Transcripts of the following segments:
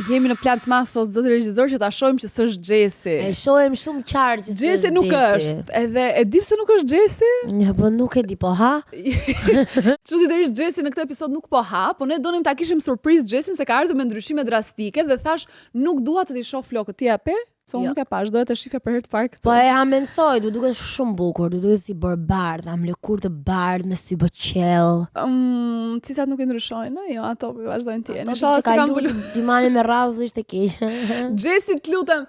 Jemi në plan të madh sot zoti regjisor që ta shohim që s'është Xhesi. E shohim shumë qartë që Xhesi nuk është. Edhe e di pse nuk është Xhesi? Ja, po nuk e di, po ha. Çuditërisht Xhesi në këtë episod nuk po ha, po ne donim ta kishim surprizë Xhesin se ka ardhur me ndryshime drastike dhe thash nuk dua të t'i shoh flokët. Ti apo? Se unë nuk e pash, doja të shifja për herë të parë këtë. Po e amencoj, du duket shumë bukur, du duket si barbardh, am lëkurë të bardh me sy bëqell. Cicat nuk e ndryshojnë, jo, ato vazhdojnë tje. Në shalë se kam vëllë, dimani me razë ishte keq. Xhesi, t'lutem.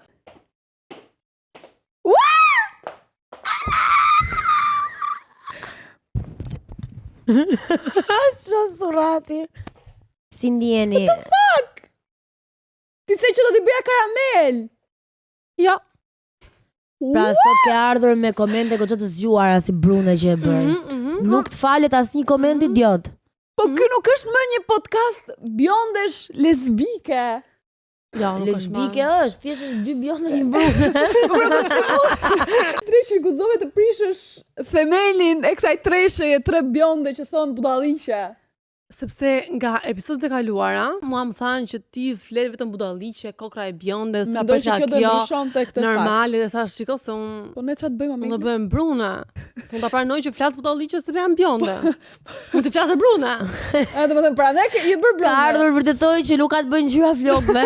Ço surrati. Si ndjeni? What the fuck? Ti the që do t'i bëja karamel. Ja. Pra sot ke ardhur me komente goxha të zgjuara si Brune që e bën. Nuk të falet asnjë koment idiot. Po ky nuk është më një podcast bjondesh lesbike. Ja, lesbike është, thjesht është dy bjonde një Brunë. Treshi guxove të prishësh themelin e kësaj tresheje tre bjonde që thon budalliqe. Sepse nga episodet e kaluara, mua më thanë që ti flet vetëm budalliqe, kokra e bjonde, sa për kjo normale, dhe thash, shiko se unë... Po ne çfarë të bëjmë me? Unë do bëjmë Bruna. Se unë ta pranoj që flas budalliqe se jam bjonde. Unë të flasë Bruna. A domethënë pra ne je bër Bruna. Ka ardhur vërtetoj që nuk ka të bëjë ngjyra flokëve.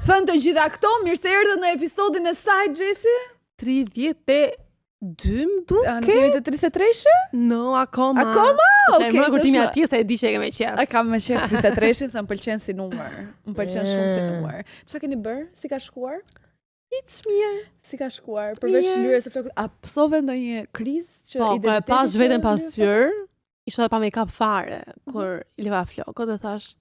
Thënë të gjitha këto, mirë se erdhët në episodin e saj Xhesi. 32 më duke? Në kemi të 33-shë? No, akoma. Akoma? Okej. Më kur timi atje se e di që e ke me qef. E kam me qef 33-shin se më pëlqen si numër. Më pëlqen shumë si numër. Çfarë keni bër? Si ka shkuar? Hiç mirë. Si ka shkuar? Përveç lyrjes së flokët, a psove ndonjë krizë që identiteti? Po, pas veten pas syr, isha pa make-up fare kur i leva flokët dhe thash,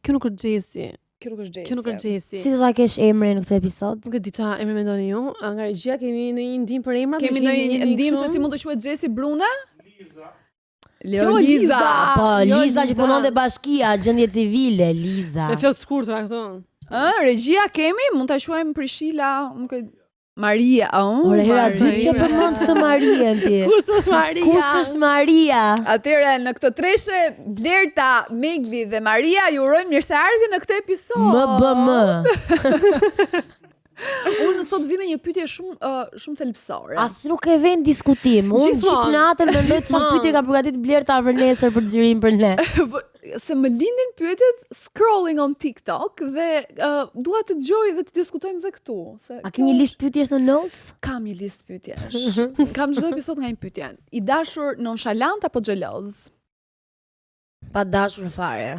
kjo nuk është Xhesi. Kjo nuk është Xhesi. Si do ta kesh emrin në këtë episod? Nuk e di çfarë emri mendoni ju. Nga regjia kemi ndonjë ndim për emrat? Kemi ndonjë ndim se si mund të quhet Xhesi Bruna? Liza. Po, Liza që punon te bashkia, gjendje civile, Liza. Me flokë shkurtra këto. Regjia kemi, mund ta quajmë Prishila, nuk e Maria, Ore hera dytë që përmend këtë Marien ti. Kush është Maria? Kush është Maria? Atëherë në këtë treshe Blerta, Megli dhe Maria ju urojnë mirëseardhje në këtë episod. MBM. Unë sot vi me një pyetje shumë thelbësore. As nuk e vën diskutim. Unë gjithë natën mendoj çfarë pyetje ka përgatitur Blerta për nesër për xhirin për ne. Se më lindin pyetjet scrolling on TikTok dhe dua të dëgjoj dhe të diskutojmë dhe këtu. A ke një listë pyetjesh në notes? Kam një listë pyetjesh. Kam çdo episod nga një pyetje. I dashur nonchalant apo xheloz? Pa dashur fare.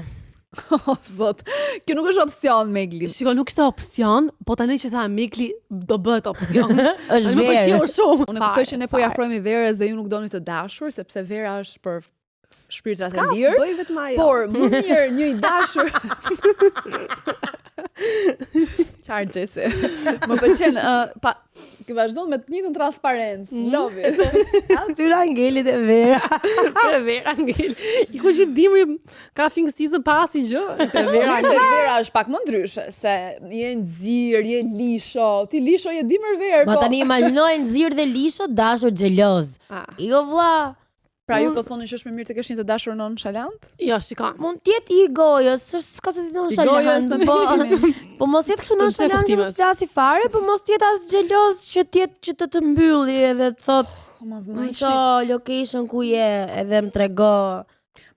Oh, zot. Kjo nuk është opsion, Megli. Shiko, nuk ishte opsion, po tani që tha Megli do bëhet opsion. Është verë. Unë kuptoj që ne po i afrohemi Verës dhe ju nuk doni të dashur, sepse Vera është për shpirtrat e lirë. Bëj vetëm ajo. Por më mirë një i dashur. Çfarë Xhesi? Më pëlqen që vazhdon me të njëjtën transparencë. Love it. Aty angelit e Vera. Vera angel. I kush i dimë ka fingësi të pasi gjë. Vera është pak më ndryshe se je nxirr, je lisho. Ti lisho je dimër verë. Ma tani imagjinoj nxirr dhe lisho, dashur xheloz. Jo vlla. Pra ju po thoni që është më mirë të kesh një të dashur nonchalant? Jo, shika. Mund të jetë i gojës, s'ka të ditë nonchalant. Po mos jetë kështu nonchalant që mos flasi fare, po mos jetë as xheloz që të të mbylli edhe të thotë ço location ku je edhe më trego.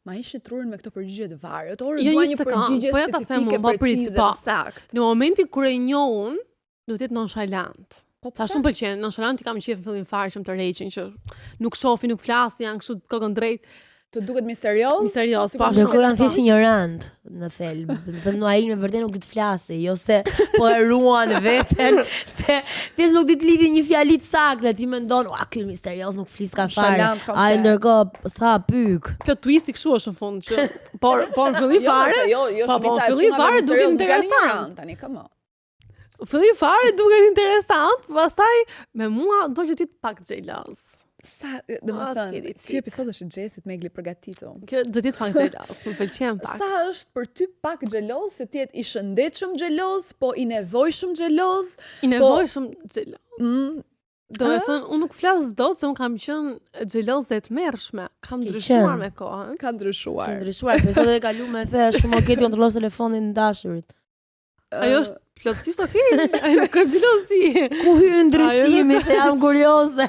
Ma ishi trurën me këto përgjigje të varet. Orë dua një përgjigje specifike precise të saktë. Në momentin kur e njoh unë, do të jetë nonchalant. Sa shumë pëlqen, nonchalant i kam qef në fillim fare që më të rreqin që nuk shohin, nuk flasin, janë kështu kokën drejt. Të duket misterios? Misterios, po ashtu. Ndërkohë janë thjesht ignorant në thelb. Dhe ai me vërtet nuk di të flasë, jo se po e ruan veten, se thjesht nuk di të lidhë një fjali të saktë, ti mendon, ky misterios nuk flis ka fare. Ai ndërkohë sa pyk. Kjo twist i kështu është në fund që por në fillim fare. Jo, shumica e fillim fare duket interesant. Tani come on. Fillim fare duket interesant, pastaj me mua do që ti pak xheloz. Sa, domethënë, ky episod është Xhesit Megli përgatitur. Kjo do të jetë pak xheloz, më pëlqen pak. Sa është për ty pak xheloz, se ti je i shëndetshëm xheloz, po i nevojshëm xheloz, I nevojshëm xheloz. Do me thënë, unë nuk flas dot se unë kam qenë xheloze të tmerrshme. Kam ndryshuar me kohën. Ka ndryshuar. Episode e kaluar the shumë okay ti kontrollos telefonin e dashurit. Ajo është plotësisht okay. Ajo nuk ka xhelozi. Ku hyn ndryshimi se jam kurioze.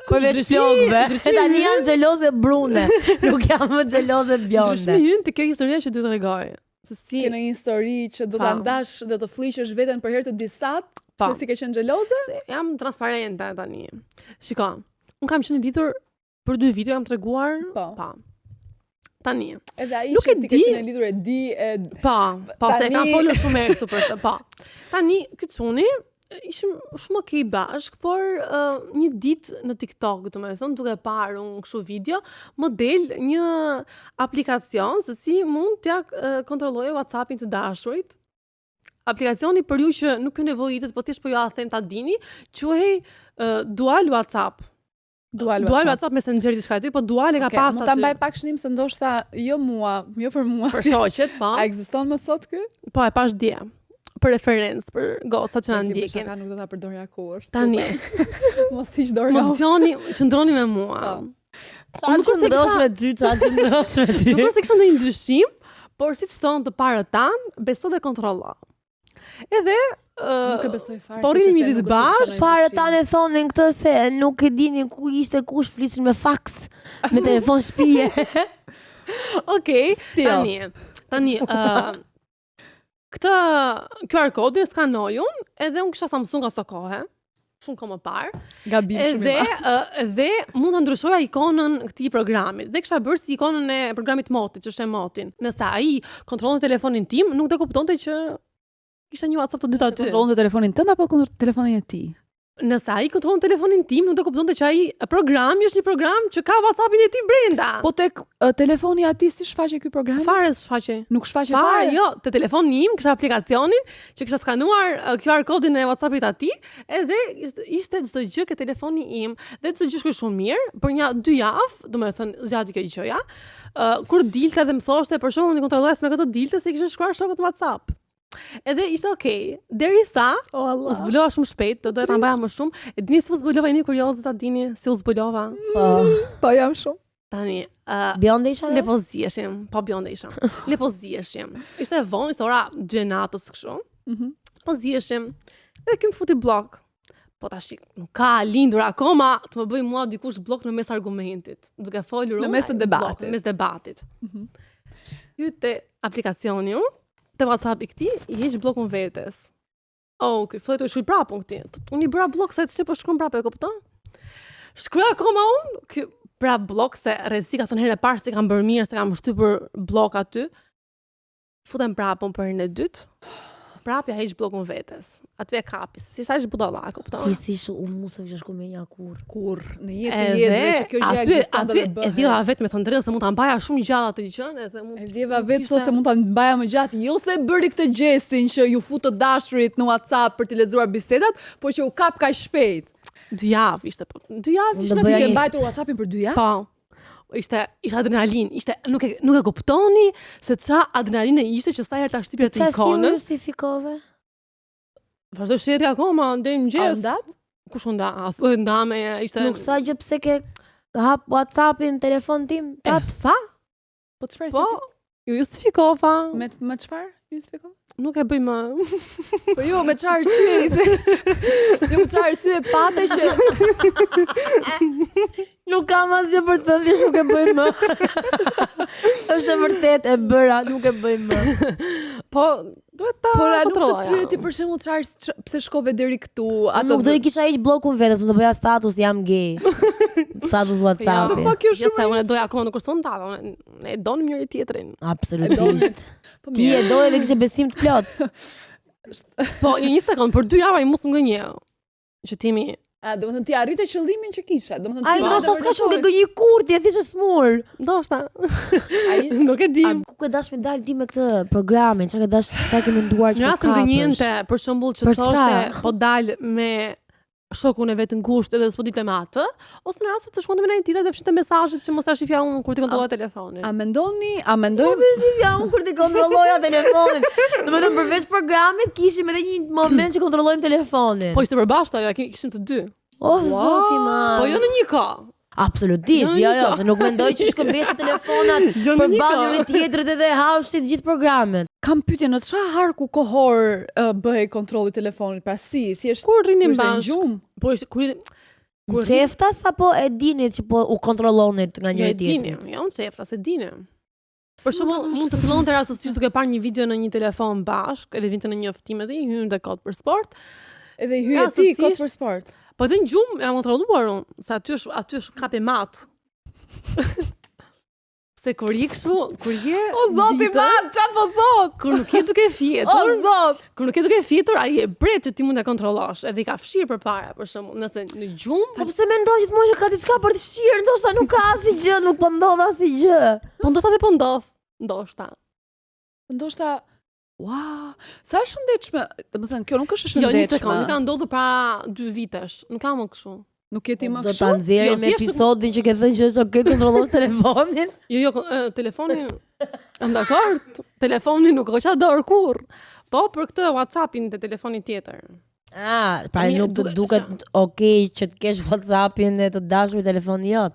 Kur veç flokëve. Tani jam xheloze brune. Nuk jam më xheloze bjonde. Ndryshimi hyn te kjo historia që do të tregoj. Se si ke një histori që do ta ndash dhe të flishesh veten për herë të disat, se si ke qenë xheloze? Jam transparente tani. Shiko, unë kam qenë lidhur për 2 vite, jam treguar. Pa. Tani. Edhe ai që ti ke qenë lidhur e di se kam folur shumë herë këtu për të. Pa. Tani ky çuni ishim shumë okay bashk, por një ditë në TikTok, domethënë, duke parë unë kështu video, më del një aplikacion se si mund t'ja kontrollojë WhatsAppin të dashurit. Aplikacioni për ju që nuk ju nevojitet, po thjesht po ju a them ta dini, quhej Dual WhatsApp. Dual WhatsApp Messenger diçka e tillë, po Dual e ka pas aty. Mund ta mbaj pak shënim se ndoshta jo për mua. Për shoqet, po. A ekziston më sot ky? Po, e pash dje. Për referencë, për gocat që na ndjekin. Nuk do ta përdorja kurrë. Tani. Mos hiq dorë. Emocioni qëndroni me mua. Nuk është ndosh me ty, qëndrosh me ty. Nuk është se kishte ndonjë ndryshim, por siç thonë të parët tan, beso dhe kontrollo. Edhe nuk e besoj fare. Po rrinim një ditë bashkë, parët tan e thonin këtë se nuk e dinin ku ishte kush, flisin me faks, me telefon shtëpie. Okej, tani këtë QR kodin skanoj unë, edhe unë kisha Samsung aso kohë, shumë kohë më parë. Gabim shumë i madh. Dhe mund ta ndryshoja ikonën këtij programit. Dhe kisha bërë si ikonën e programit Motit, që është Motin. Nëse ai kontrollon telefonin tim, nuk do kuptonte që kisha një WhatsApp të dytë aty. Kontrollon telefonin tënd apo telefonin e tij? Nëse ai kontrollon telefonin tim, nuk do kuptonte që ai programi është një program që ka WhatsAppin e tij brenda. Po tek telefoni aty si shfaqej ky program? Fare s'shfaqej. Nuk shfaqej fare. Jo, te telefoni im kisha aplikacionin që kisha skanuar QR kodin e WhatsAppit atij, edhe ishte çdo gjë ke telefoni im, dhe çdo gjë shkoi shumë mirë për një 2 javë, domethënë zgjati kjo gjëja. Kur dilte dhe më thoshte për shkakun e kontrollojes me këtë dilte se kishin shkruar shokët në WhatsApp. Edhe ishte okay, derisa u zbulova shumë shpejt, do ta mbaja më shumë. E dini se u zbulova një kurioze, ta dini si u zbulova? Po jam shumë. Tani, bjonde isha? Le po zieshim, po bjonde isha. Le po zieshim. Ishte vonë, ishte ora 2 natës kështu. Po zieshim. Dhe ky më futi blok. Po tash nuk ka lindur akoma të më bëj mua dikush blok në mes argumentit, duke folur në mes të debatit. Në mes debatit. Hyte aplikacioni unë, te WhatsApp i këtij, i heq bllokun vetes. Ky filloi të shkruaj prapë këtij. Unë i bëra blok se ç'po shkruan prapë, e kupton? Shkruaj akoma unë, ky pra blok se rrezik atë herë e parë se kam bërë mirë, se kam shtypur blok aty. Futem prapë për herën e dytë. Prapë ja heq bllokun vetes. Aty e kapi. Si sa është budalla, e kupton? Ti si unë mos e shkoj me një kur në jetë që kjo gjë ekziston dhe bëhet. E diva vetë me të drejtën se mund ta mbaja shumë gjatë atë gjën, edhe mund. E diva vetë thotë se mund ta mbaja më gjatë, jo se bëri këtë gjestin që ju futë dashurit në WhatsApp për të lexuar bisedat, por që u kap kaq shpejt. 2 javë ishte po. 2 javë ishte në ke mbajtur WhatsAppin për 2 javë? Po. Ishte adrenalin, nuk e kuptoni se ça adrenaline ishte që sa herë ta shtypja të ikonën. Çfarë justifikove? Vazhdo sheri akoma deri në mëngjes. Ndat? Kush u nda? Asoj ndame, ishte. Nuk tha gjë pse ke hap WhatsAppin në telefon tim? Ta tha? Po çfarë thotë? Po, ju justifikova. Me çfarë? Justifikova? Nuk e bëj më. Po jo, me çfarë arsye i the? Jo, me çfarë arsye pate që nuk kam asgjë për të thënë, thjesht nuk e bëj më. Është vërtet e bëra, nuk e bëj më. Po, duhet ta kontrolloja. Por nuk të pyeti për shembull çfarë pse shkove deri këtu, ato. Nuk do i kisha heq bllokun vetes, unë do bëja status jam gay. Status WhatsApp. Jo, se unë doja akoma nuk kurson ta, ne donim njëri tjetrin. Absolutisht. Ti e do edhe kishe besim të plot. Po, një sekond, për 2 javë ai mos më gënjeu. Që timi. Domethënë ti arrite qëllimin që kishe. Domethënë ti do të s'ka shumë gënjë kur ti e thjesht smur. Ndoshta. Nuk e di. Ku ke dash me dal ti me këtë programin? Çka ke dash ta ke menduar që ka? Nëse gënjente, për shembull që thoshte po dal me shokun e vet ngushtë edhe s'po ditë me atë, ose në rast se të shkonte me një tjetër dhe fshinte mesazhet që mos ta shifja unë kur ti kontrolloj telefonin. A mendoj mos e shifja unë kur ti kontrolloja telefonin. Domethënë përveç programit kishim edhe një moment që kontrollojmë telefonin. Po ishte përbashkët ajo, kishim të dy. O, zoti ma. Po jo në një kohë. Absolutisht, Jo, jo, se nuk mendoj që shkëmbeshin telefonat Jo, në një përballë kohë. njëri tjetrit edhe hapshin të gjithë programet. Kam pyetje, në çfarë harku kohor bëhej kontrolli i telefonit? Pra si, thjesht Kur rrinim ishte në bashkë. gjumë? Po ishte kur Qeftas apo e dinit që po u kontrollonit nga jo e njëri tjetri? dinim, jo në qeftas e dinim. Për shembull, mund të fillonte rastësisht duke parë një video në një telefon bashk, edhe vinte në një ftime dhe i hyn te kod për sport. Edhe i hyje ti kot Rastësisht- për sport. Po edhe në gjumë jam kontrolluar unë, se aty është kapi mat. Se kur je kështu, kur je O zoti ditën, mam, çfarë po thot? kur nuk je duke O fjetur, zot. kur nuk je duke fjetur, ai e bret që ti mund ta kontrollosh, edhe i ka fshir përpara, për shembull, nëse në gjumë, Po pse mendon gjithmonë që ka diçka për të fshirë, ndoshta nuk ka asgjë, nuk po ndodh asgjë. po ndoshta dhe po ndodh, ndoshta. Ndoshta Ua, sa e shëndetshme. Domethënë, kjo nuk është e Jo, një shëndetshme. sekondë, ka ndodhur para 2 vitesh. Nuk ka më kështu. Nuk je ti më Do kështu? ta nxjerrim Jo, me thjesht- episodin që ke thënë që është okay të kontrollosh telefonin. Jo, telefonin, dakor, telefonin nuk hoqa dorë kurr. Po për këtë WhatsAppin te telefoni tjetër. Ah, pra Mirë, nuk të duhet- duket okay që të kesh WhatsAppin e të dashur telefonin jot.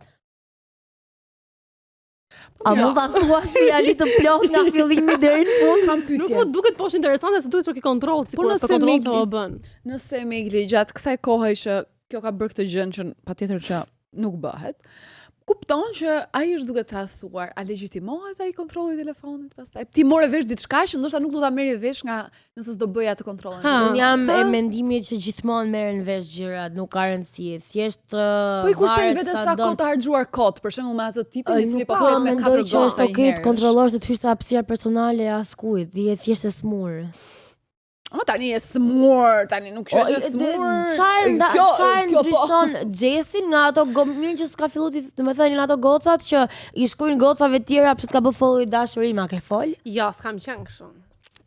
A Jo. mund ta thuash fjali të plot nga fillimi deri në fund? Kam Nuk pyetje. po duket po është interesante se duhet që ke kontroll, sikur nëse të kontrollon Megli- çfarë bën. Nëse Megli gjatë kësaj kohe që kjo ka bërë këtë gjë që patjetër që nuk bëhet, kupton që ai është duke tradhtuar, a legjitimohet ai kontrolli i telefonit pastaj? Ti morë vesh diçka që ndoshta nuk do ta merri vesh nga nëse s'do bëja të kontrollin. Ha. Unë jam e mendimit që gjithmonë merren vesh gjërat, nuk ka rëndësi. Thjesht Po i kursen varet vetë sa sa don. kohë të harxuar kot, për shembull me atë tipin i cili Nuk po ka, flet me mendoj 4 që gota. është okay të kontrollosh dhe të hysh te hapësira personale e askujt. Je thjesht e smur. Ama tani e smur, tani nuk është e smur. Çfarë Kjo po. ndryshon Xhesin nga ato mirë që s'ka filluar ti, domethënë nga ato gocat që i shkruajnë gocave tjera pse s'ka bë follow i dashuri, ma ke fol? Jo, s'kam qenë kështu.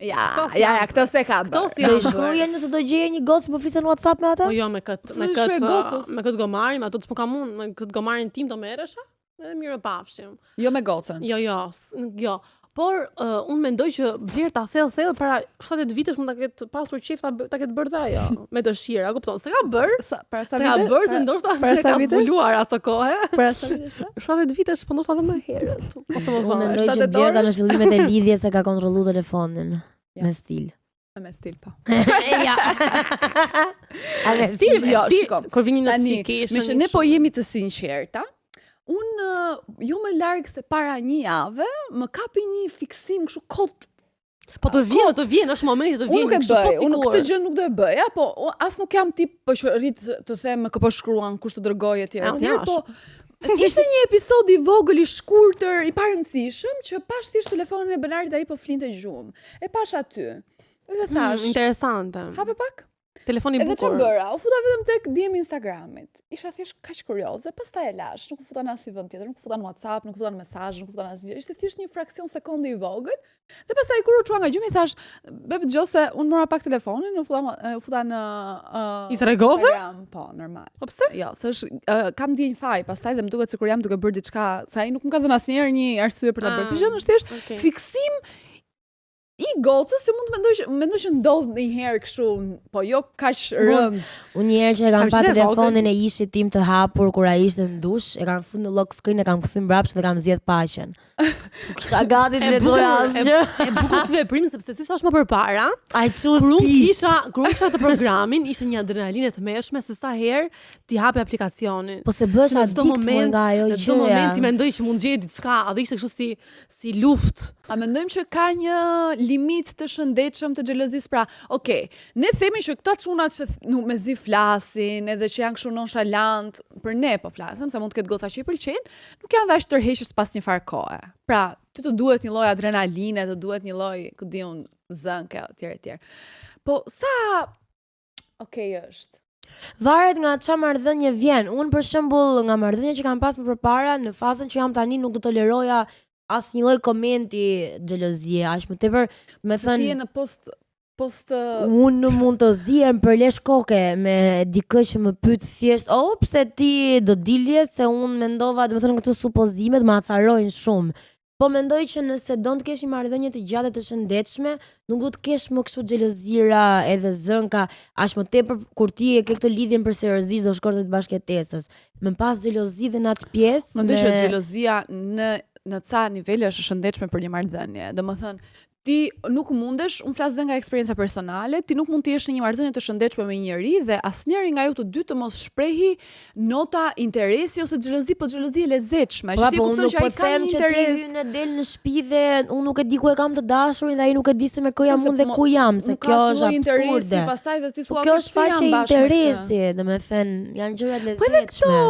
Ja, Këto ja, këtë se ka Këto bërë. si Do i janë bërë. shkruajnë nëse do gjeje një gocë po flisën në WhatsApp me atë? Po jo me këtë, Se shkruaj gocës. me këtë gomarin, me ato ç'po kam unë, me këtë gomarin tim do merresha? Edhe mirë e pafshim. Jo me gocën. Jo. Por unë mendoj që vlerë ta thellë para 7 vitesh mund ta ketë pasur qejf ta ketë bërë dhe ajo me dëshirë, a kupton? Se ka bërë, Para sa se ka bërë se ndoshta para e sa ka vitesh? zbuluar ato kohë. Para sa vitesh ta? 7 vitesh, po ndoshta edhe më herët. Ose më Unë vonë. mendoj që 7 Blerta në orësh? fillimet e lidhjes e ka kontrolluar telefonin Ja. me stil. Me stil po. Ja. A me Stil, Jo, stil, shiko. kur vini Tani, notification. me që ne po jemi të sinqerta, unë jo më larg se para një jave, më kapi një fiksim kështu kot. Po të vjen, është momenti të Unë vjen nuk e kështu po bëj, unë sikur. këtë gjë nuk do e bëja, po as nuk jam tip po që rrit të them kë po shkruan, kush të dërgoj etj Ah, etj, jash. po ishte një episod i vogël i shkurtër, i parëndësishëm që pash thjesht telefonin e Benarit ai po flinte gjumë. E pash aty. Edhe thash, Interesante. hape pak. Telefoni Edhe çfarë bukur. bëra? U futa vetëm tek DM Instagramit. Isha thjesht kaq kurioze, pastaj e lash, nuk u futa në asnjë vend tjetër, nuk u futa në WhatsApp, nuk u futa në mesazh, nuk u futa në asgjë. Ishte thjesht një fraksion sekonde i vogël. Dhe pastaj kur u çua nga gjumi i thash, "Bebe Gjose, unë mora pak telefonin, u futa në I tregove? Instagram, po, normal. Po pse? Jo, se është kam ndjenjë faj, pastaj dhe më duket sikur jam duke bërë diçka, sa ai nuk më ka dhënë asnjëherë një arsye për ta bërë. Këtë gjë është thjesht Okay. fiksim i gocës se mund të mendoj që ndodh ndonjëherë kështu, po jo kaq rënd. Unë një herë që e kam Kam pa qenë e telefonin e ishit tim të hapur kur ai ishte në dush, e kam fund në lock screen, e kam kthy mbrapsht dhe kam zgjedh paqen. Nuk kisha gati të lexoj asgjë. E bukur si veprim sepse si është më përpara, I choose kur unë peace. kisha të programin, ishte një adrenalinë të mëshme se sa herë ti hape aplikacionin. Po se bësh Në çdo addikt më moment, nga ajo në çdo moment ti gjëja. mendoj që mund gjej diçka, dhe ishte kështu si luftë. A mendojmë që ka një limit të shëndetshëm të xhelozisë? Pra, okay, ne themi që këta çunat që nuk mezi flasin, edhe që janë kështu nonchalant, për ne po flasim, se mund të ketë goca që i pëlqejnë, nuk janë dash tërheqës pas një farë kohe. Pra, ty të duhet një lloj adrenaline, të duhet një lloj, ku di unë, zënke etj etj. Po sa është? Varet nga çfarë marrëdhënie vjen. Unë për shembull nga marrëdhënia që kam pas më përpara, në fazën që jam tani nuk do toleroja asnjë lloj komenti xhelozie, aq më tepër, me Ti je thënë në post unë mund të zihem për lesh koke me dikë që më pyet thjesht, "O, pse ti do dilje?" Se unë mendova, domethënë këto supozimet më acarojnë shumë. Po mendoj që nëse do të kesh një marrëdhënie të gjatë të shëndetshme, nuk do të kesh më kështu xhelozira edhe zënka, aq më tepër kur ti e ke këtë lidhjen për seriozisht do shkosh të bashkëtesës. Më pas xhelozi dhe në atë pjesë. Mendoj që xhelozia në ca nivele është e shëndetshme për një marrëdhënie. Domethënë, ti nuk mundesh, unë flas dhe nga eksperjenca personale, ti nuk mund të jesh në një marrëdhënie të shëndetshme me një njeri dhe asnjëri nga ju të dy të mos shprehi nota interesi ose xhelozi, po xhelozi e lezetshme, që ti kupton që ai ka një interes. Ti në del në shtëpi dhe unë nuk e di ku e kam të dashurin dhe ai nuk e di se me kë jam unë dhe ku jam, se kjo është absurde. Pastaj dhe ti thua kjo është faqe interesi, domethënë janë gjëra të lezetshme.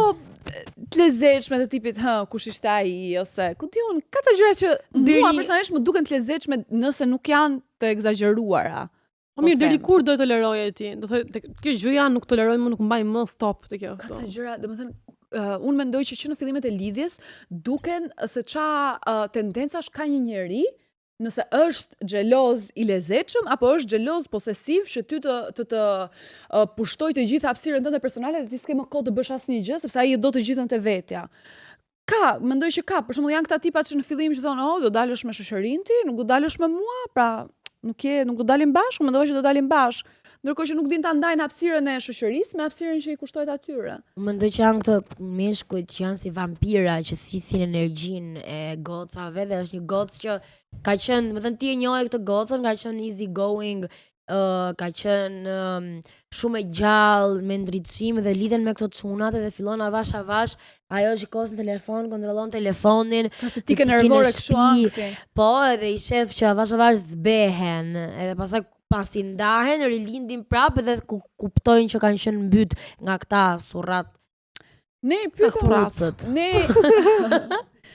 Të lezetshme të tipit kush ishte ai ose ku diun, ka ca gjëra që mua personalisht më duken të lezetshme nëse nuk janë të egzageruara. Po mirë, deri kur do e toleroje ti? Do thotë kjo gjëja nuk toleroj më, nuk mbaj më stop te kjo. Ka ca gjëra, domethënë unë mendoj që në fillimet e lidhjes duken se ça tendencash ka një njeri, nëse është xheloz i lezetshëm apo është xheloz posesiv që ty të pushtoj të gjithë hapësirën tënde personale dhe ti s'ke më kohë të bësh asnjë gjë sepse ai e do të gjithën te vetja. Mendoj që ka, për shembull janë këta tipat që në fillim që thonë, do dalësh me shoqërinë ti, nuk do dalësh me mua, pra nuk do dalim bashkë, mendoj që do dalim bashkë. Ndërkohë që nuk din ta ndajnë hapësirën e shoqërisë me hapësirën që i kushtohet atyre. Mendoj që janë këto meshkujt që janë si vampira që thithin energjinë e gocave dhe është një gocë që ka qenë, më thënë ti e njohë këtë gocën, ka qenë easy going, ka qenë shumë e gjallë, me ndritësim dhe lidhen me këto çunat dhe fillon avash, ajo shikos në telefon, kontrollon telefonin, ti ke nervore kështu anksi. Po, edhe i shef që avash zbehen, edhe pastaj pasi ndahen, rilindin prapë dhe kuptojnë që kanë qenë mbyt nga këta surrat. Ne pyetëm.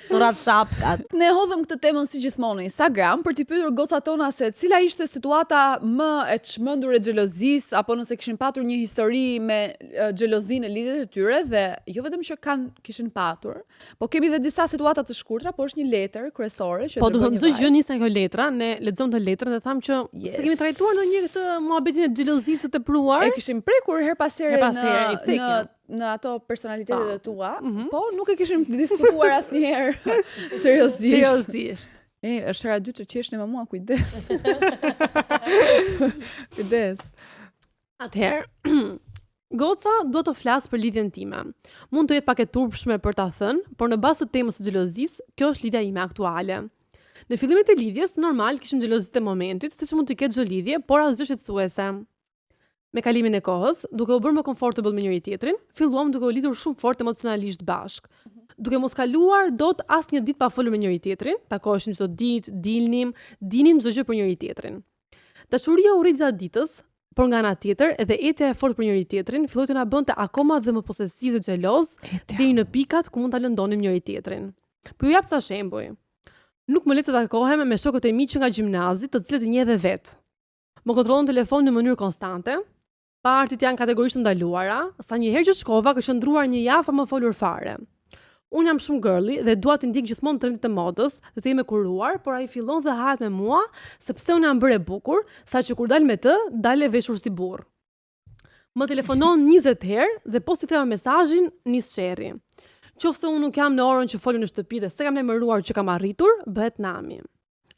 Surat shapkat. Ne hodhëm këtë temën si gjithmonë në Instagram për t'i pyetur gocat tona se cila ishte situata më e çmendur e xhelozisë apo nëse kishin patur një histori me xhelozinë në lidhjet e tyre dhe jo vetëm që kishin patur, po kemi edhe disa situata të shkurtra, po është një letër kryesore që po do të thonë gjë nisi nga kjo letra, ne lexojmë të letrën dhe thamë që se kemi trajtuar ndonjë këtë muhabetin e xhelozisë të tepruar. E kishim prekur her pas here në ato personalitetet e tua, po nuk e kishim diskutuar asnjëherë seriozisht. Është hera 2 që qeshni me mua, kujdes. Kujdes. Atëherë, goca do të flas për lidhjen time. Mund të jetë pak e turpshme për ta thënë, por në bazë të temës së xhelozisë, kjo është lidhja ime aktuale. Në fillimet e lidhjes, normal kishim xhelozitë e momentit, siç mund të ketë çdo lidhje, por asgjë shqetësuese. Me kalimin e kohës, duke u bërë më comfortable me njëri tjetrin, filluam duke u lidhur shumë fort emocionalisht bashk. Duke mos kaluar dot asnjë ditë pa folur me njëri tjetrin, takoheshim çdo ditë, dinim çdo gjë për njëri tjetrin. Dashuria u rri gjatë ditës, por nga ana tjetër, edhe etja e fortë për njëri tjetrin filloi të na bënte akoma dhe më posesiv dhe xheloz, deri në pikat ku mund ta lëndonim njëri tjetrin. Po ju jap ca shembuj. Nuk më le të takohem me shokët e mi që nga gjimnazi, të cilët i njeh edhe vet. Më kontrollon telefon në mënyrë konstante. Partit janë kategorisht ndaluara, sa një herë që shkova ka qëndruar një javë pa më folur fare. Unë jam shumë girly dhe dua të ndjek gjithmonë trendin e modës dhe të jem e kuruar, por ai fillon dhe hahet me mua sepse unë jam bërë e bukur, saqë kur dal me të, dal e veshur si burr. Më telefonon 20 herë dhe post i them mesazhin nis sherri. Qofse unë nuk jam në orën që folun në shtëpi dhe se kam lajmëruar që kam arritur, bëhet nami.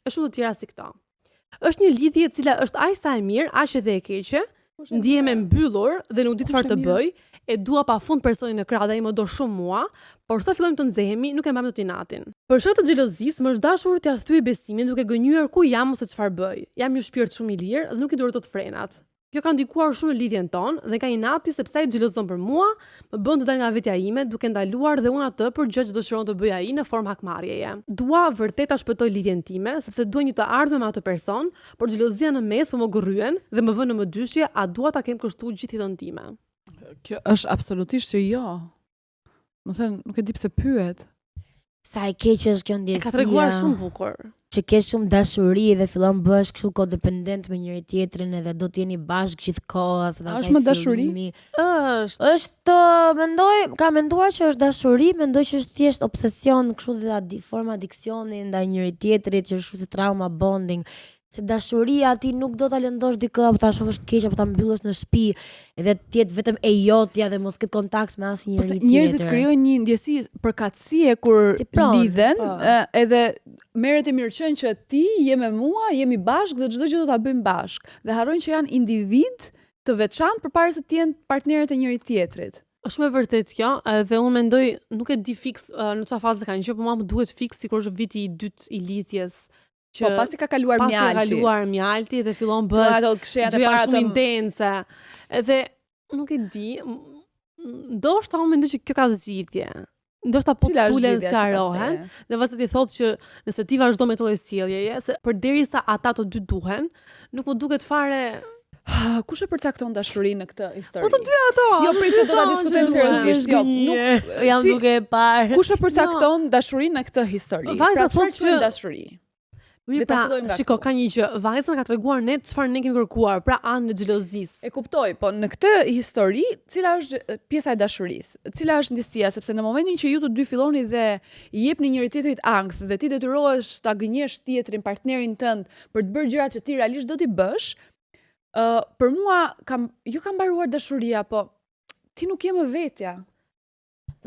Është shumë të tjera si këto. Është një lidhje e cila është aq sa e mirë, aq edhe e keqe. Ndihem e mbyllur dhe nuk di çfarë të bëj, e dua pafund personin në krah dhe ai më do shumë mua, por sa fillojmë të nxehemi, nuk e mbajmë dot inatin. Për shkak të xhelozisë, më është dashur t'ia thyej besimin duke gënjur ku jam ose çfarë bëj. Jam një shpirt shumë i lirë dhe nuk i duroj dot frenat. Kjo ka ndikuar shumë në lidhjen tonë dhe ka inati sepse ai xhelozon për mua, më bën të dal nga vetja ime duke ndaluar dhe unë atë për gjë që dëshiron të bëj ai në formë hakmarrjeje. Dua vërtet ta shpëtoj lidhjen time sepse dua një të ardhmë me atë person, por xhelozia në mes po më gurryen dhe më vën në mëdyshje a dua ta kem kështu gjithë jetën time. Kjo është absolutisht që jo. Më thënë, nuk e di pse pyet. Sa e keq është kjo ndjesia. Ka treguar shumë bukur. Që ke shumë dashuri dhe fillon bësh kështu kodependent me njëri tjetrin edhe do të jeni bashkë gjithkohë, se tash është më dashuri? Është, ka menduar që është dashuri, mendoj që është thjesht obsesion, kështu dhe forma adiksioni ndaj njëri tjetrit, që është kështu si trauma bonding. Se dashuria ti nuk do ta lëndosh dikë apo ta shohësh keq apo ta mbyllësh në shtëpi, edhe të jetë vetëm e jotja dhe mos ketë kontakt me asnjëri tjetër. Njerëzit krijojnë një ndjesi përkatësie kur lidhen, edhe merret e mirëqen që ti je me mua, jemi bashkë dhe çdo gjë do ta bëjmë bashkë. Dhe harrojnë që janë individ të veçantë përpara se të jenë partnerët e njëri tjetrit. Është shumë e vërtet kjo, dhe unë mendoj, nuk e di fiks në çfarë faze kanë qenë, por mua më duhet fiks sikur është viti i dytë i lidhjes. Po pasi ka kaluar mjalti. Pasi ka kaluar mjalti dhe fillon bëhet ato këshillat e para shumë intense. Edhe nuk e di, ndoshta unë mendoj që kjo ka zgjidhje. Ndoshta po tulen sqarohen dhe vazhdo ti thotë që nëse ti vazhdo me këtë sjellje, se përderisa ata të dy duhen, nuk më duket fare. Kush e përcakton dashurinë në këtë histori? Po të dy ato. Jo, prit se do ta diskutojmë seriozisht. Jo, nuk jam duke e parë. Kush e përcakton dashurinë në këtë histori? Pra çfarë quhet dashuri? Shiko, ka një që vajza ka treguar ne çfarë ne kemi kërkuar, pra anë e xhelozisë. E kuptoj, po në këtë histori, cila është pjesa e dashurisë? Cila është ndjesia, sepse në momentin që ju të dy filloni dhe i jepni njëri tjetrit ankth dhe ti detyrohesh ta gënjesh tjetrin, partnerin tënd për të bërë gjërat që ti realisht do t'i bësh, për mua ka mbaruar dashuria, po ti nuk je më vetja.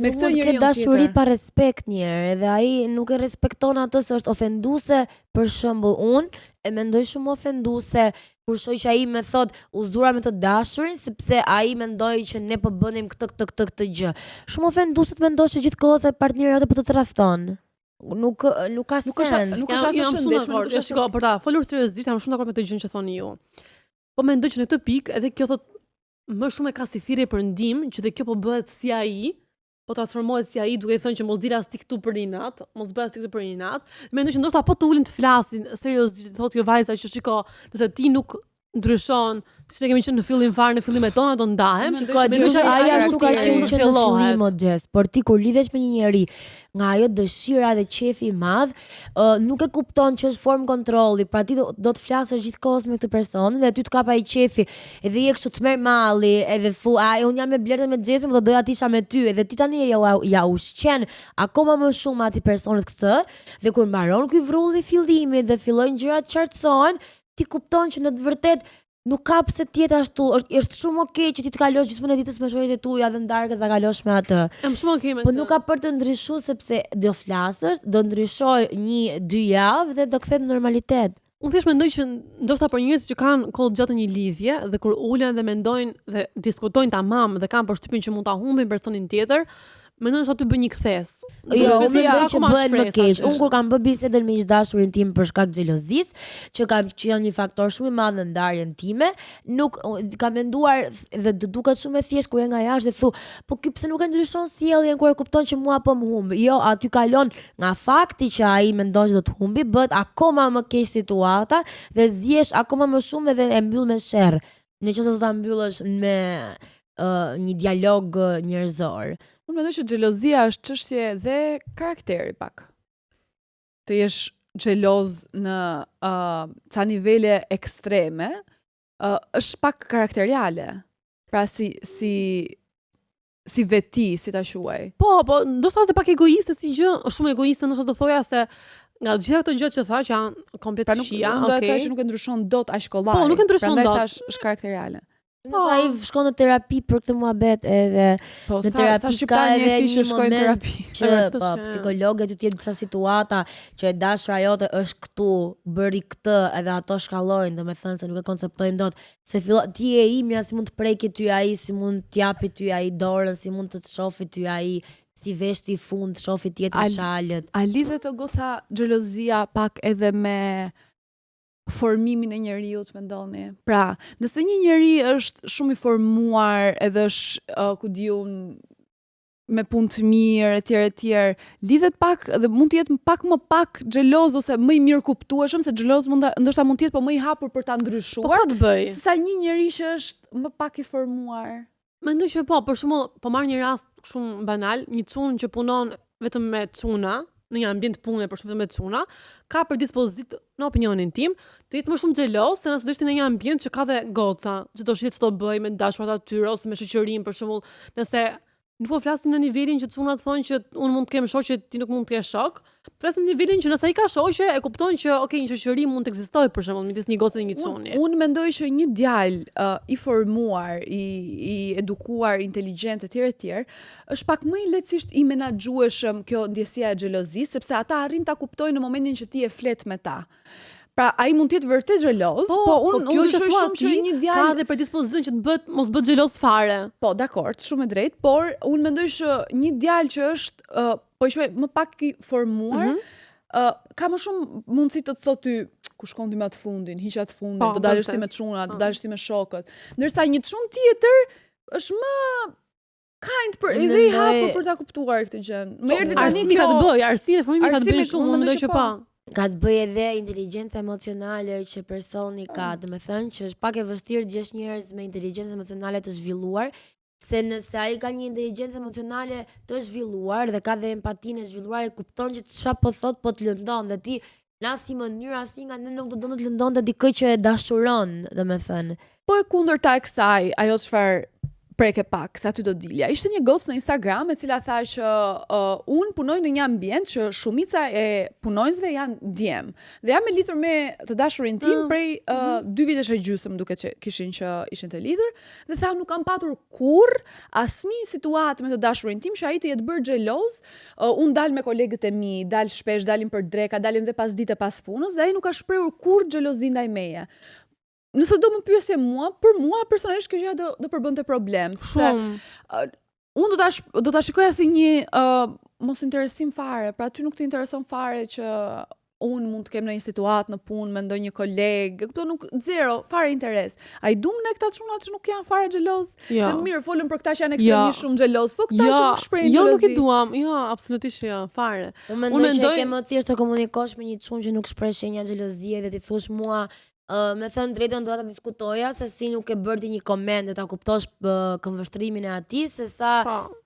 Me këtë njeriu tjetër. Dashuri pa respekt njëherë, edhe ai nuk e respekton atë se është ofenduese. Për shembull, unë e mendoj shumë ofenduese kur shoh që ai më thot u zura me të dashurin sepse ai mendoi që ne po bënim këtë gjë. Shumë ofenduese të mendosh që gjithkohë se partneri atë po të tradhton. Nuk ka sens. Nuk është asnjë shëndetshme. Shiko, për ta folur seriozisht, jam shumë dakord me të gjën që thoni ju. Po mendoj që në këtë pikë edhe kjo thot më shumë e ka si thirrje për ndihmë, që dhe kjo po bëhet si ai. Po transformohet si ai duke i thënë që mos dila as ti këtu për inat, mos bëj as ti këtu për inat. Mendoj që ndoshta po të ulin të flasin seriozisht, thotë kjo vajza që shiko, nëse ti nuk ndryshon, siç ne kemi qenë në fillim fare, në fillimet tona do ndahem. Shiko, ai ashtu ka qenë që në fillim Xhes, por ti kur lidhesh me një njeri nga ajo dëshira dhe qefi i madh, nuk e kupton që është formë kontrolli, pra ti do të flasësh gjithkohës me këtë person dhe ty të kap ai qefi, edhe je kështu të merr malli, edhe thu, unë jam me Blertën me Xhesin, do doja të isha me ty, edhe ti tani ja ushqen akoma më shumë atij personit këtë, dhe kur mbaron ky vrulli fillimi dhe fillojnë gjërat të qartësohen, ti kupton që në të vërtet nuk ka pse të jetë ashtu, është shumë okay që ti të kalosh gjysmën e ditës me shoqjet e tuaja dhe ndarkës ta kalosh me atë. Jam shumë okay me këtë. Po nuk ka për të ndryshuar sepse do flasësh, do ndryshoj 1-2 javë dhe do kthehet në normalitet. Unë thjesht mendoj që ndoshta për njerëz që kanë kohë gjatë një lidhje dhe kur ulen dhe mendojnë dhe diskutojnë tamam dhe kanë përshtypjen që mund ta humbin personin tjetër, mendoj se aty bën një kthes. Jo, unë mendoj që bëhet më keq. Unë kur kam bërë bisedën me dashurin tim për shkak të xhelozisë, që janë një faktor shumë i madh në ndarjen time, nuk kam menduar dhe të duket shumë e thjeshtë kur e nga jashtë dhe thu, po ky pse nuk e ndryshon sjelljen kur e kupton që mua po më humb. Jo, aty kalon nga fakti që ai mendon që do të humbi, bëhet akoma më keq situata dhe zgjesh akoma më shumë edhe e mbyll me sherr. Nëse do ta mbyllësh me një dialog njerëzor. Unë mendoj që xhelozia është çështje dhe karakteri pak. Të jesh xheloz në ca nivele ekstreme, është pak karakteriale. Pra si veti, si ta quaj. Po, ndoshta është pak egoiste si gjë, shumë egoiste, ndoshta do thoja se nga gjitha këto gjë që tha që janë komplet shija, okay. Do të thashë nuk e ndryshon dot aq shkollari. Po, nuk e ndryshon dot. Prandaj thash është karakteriale. Po, ai shkon në terapi për këtë muhabet edhe në terapi ka edhe një moment terapi. Që po psikologët ju tjetë disa situata që e dashura jote është këtu, bëri këtë, edhe ato shkallojnë, domethënë se nuk e konceptojnë dot, se ti je imja, si mund të preki ty ai, si mund të japi ty ai dorën, si mund të shohë ty ai, si veshti i fund, shohë tjetër shalët. A lidhet të goca xhelozia pak edhe me formimin e njeriut, mendoni? Pra, nëse një njeri është shumë i formuar, edhe është ku diun me punë të mirë, etj, lidhet pak dhe mund të jetë pak më pak xheloz ose më i mirë kuptueshëm, se xheloz ndoshta mund të jetë po më i hapur për ta ndryshuar. Po ka të bëj. Sa një njeri që është më pak i formuar. Mendoj që për shembull, po marr një rast shumë banal, një çun që punon vetëm me çuna, në një ambient pune për shumë me çuna, ka për dispozit, në opinionin tim, të jetë më shumë xheloz se nëse do ishte në një ambient që ka dhe goca, që do shihet ç'do bëj me dashurat aty ose me shoqërinë, për shembull, nëse nuk po flasim në nivelin që çunat thonë që unë mund të kem shoqe, ti nuk mund të kesh shok. Flasim në nivelin që nëse ai ka shoqe, e kupton që okay, një shoqëri mund të ekzistojë për shembull midis një goce dhe një çuni. Unë mendoj që një djalë i formuar, i edukuar, inteligjent etj, është pak më i lehtësisht i menaxhueshëm kjo ndjesia e xhelozisë, sepse ata arrin ta kuptojnë në momentin që ti e flet me ta. Pra, ai mund të jetë vërtet xheloz, po unë dyshoj shumë që një djalë ka dhe predispozicion që të mos bëhet xheloz fare. Po, dakord, shumë e drejtë, por unë mendoj që një djalë që është po i quaj më pak i formuar, ka më shumë mundësi të thotë ty ku shkon ti me atë fundin, hiq atë fundin, do dalësh ti me çunat, do dalësh ti me shokët. Ndërsa një çun tjetër është më kind për edhe i hapur për ta kuptuar këtë gjë. Më erdhi tani kjo. Ka të bëj, arsia e fëmijës ka të bëjë shumë, mendoj që pa. Ka të bëjë edhe inteligjenca emocionale që personi ka, domethënë që është pak e vështirë të gjesh njerëz me inteligjencë emocionale të zhvilluar, se nëse ai ka një inteligjencë emocionale të zhvilluar dhe ka dhe empatinë e zhvilluar, e kupton që çfarë po thot, po të lëndon dhe ti në asnjë mënyrë, asnjë nga ne nuk do të lëndonte dikë që e dashuron, domethënë. Po e kundërta e kësaj, ajo çfarë preke pak, sa ty do dilja. Ishte një gocë në Instagram e cila tha që unë punoj në një ambient që shumica e punonjësve janë djem. Dhe jam e lidhur me të dashurin tim prej 2 vitesh e gjysmë duke që ishin të lidhur, dhe tha nuk kam patur kurrë asnjë situatë me të dashurin tim që ai të jetë bërë xheloz. Unë dal me kolegët e mi, dal shpesh, dalim për dreka, dalim dhe pas dite pas punës, dhe ai nuk ka shprehur kurrë xhelozi ndaj meje. Nëse do më pyesje mua, për mua personalisht kjo gjë do përbënte problem, sepse unë do ta shikoja si një mos interesim fare, pra ty nuk të intereson fare që unë mund të kem në një situatë në punë me ndonjë koleg, këto nuk zero, fare interes. Ai dum në këta çuna që nuk janë fare xheloz, se mirë folën për këta që janë ekstremisht shumë xheloz, po këta që nuk shprehin xhelozi. Jo, nuk i duam. Jo, absolutisht jo, fare. Unë mendoj që ke më thjesht të komunikosh me një çun që nuk shpreh shenja xhelozie dhe ti thosh mua me thënë drejtën do ta diskutoja se si nuk e bërti një koment dhe ta kuptosh këndvështrimin e atij se sa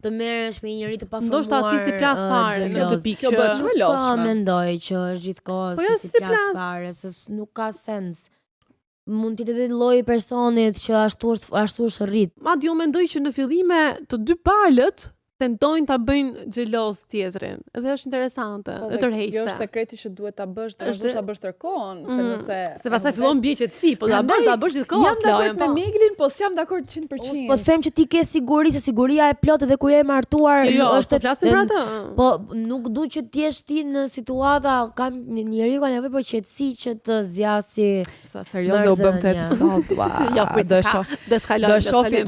të merresh me një njerëz të paformuar. Ndoshta atij si plas fare në të pikë. Kjo bëhet shumë e lodhshme. Po mendoj që është gjithkohës si plas fare, se nuk ka sens. Mund të jetë lloji i personit që ashtu është rrit. Madje unë mendoj që në fillime të dy palët tentojnë ta bëjnë xheloz tjetrin. Edhe është interesante, e tërheqëse. Kjo është sekreti që duhet ta bësh, ta bësh tërkohën, se pastaj fillon bie qetësi, po ta bësh gjithkohë. Jam dakord me Miglin, po s'jam dakord 100%. Po them që ti ke siguri, se siguria e plotë dhe kur je martuar është flasim për atë. Po nuk du që të jesh ti në situata, kam njeriu ka nevojë për qetësi që të zgjasë. Sa serioze u bëm të episod. Jo,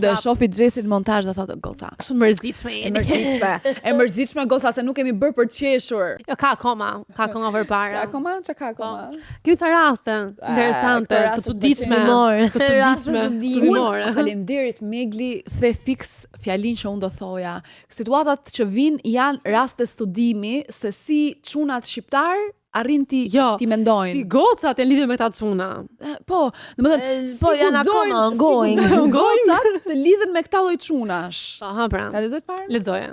do shofi Xhesin montazh dhe thotë goca. Shumë mërzitshme. E mërzitshme goca se nuk kemi bërë për të qeshur. Jo, ka akoma përpara. Ka akoma. Kemi ca raste interesante, të çuditshme. Faleminderit Megli, the fix fjalin që unë do thoja. Situatat që vijnë janë raste studimi se si çunat shqiptar arrin ti mendojnë. Si gocat e lidhje me ta çuna. Po, domethënë po janë akoma ongoing. Gocat të lidhen me këta lloj çunash. Aha, pra. Ta lexoj fare? Lexoje.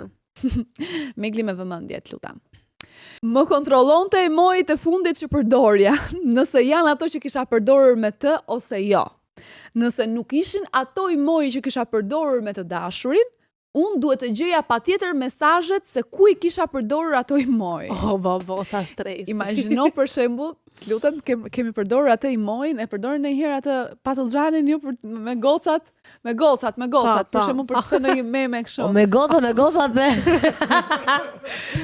Megli me vëmendje, të lutem. Më kontrollonte emojit e fundit që përdorja, nëse janë ato që kisha përdorur me të ose jo. Nëse nuk ishin ato emoji që kisha përdorur me të dashurin, unë duhet të gjeja patjetër mesazhet se ku i kisha përdorur ato emoji. Sa stres. Imagjino për shembull, lutem, kemi përdorur atë emojin, e përdorin ndonjëherë atë patullxhanin jo me gocat, për shembull për të thënë një meme kështu. Me gocat dhe.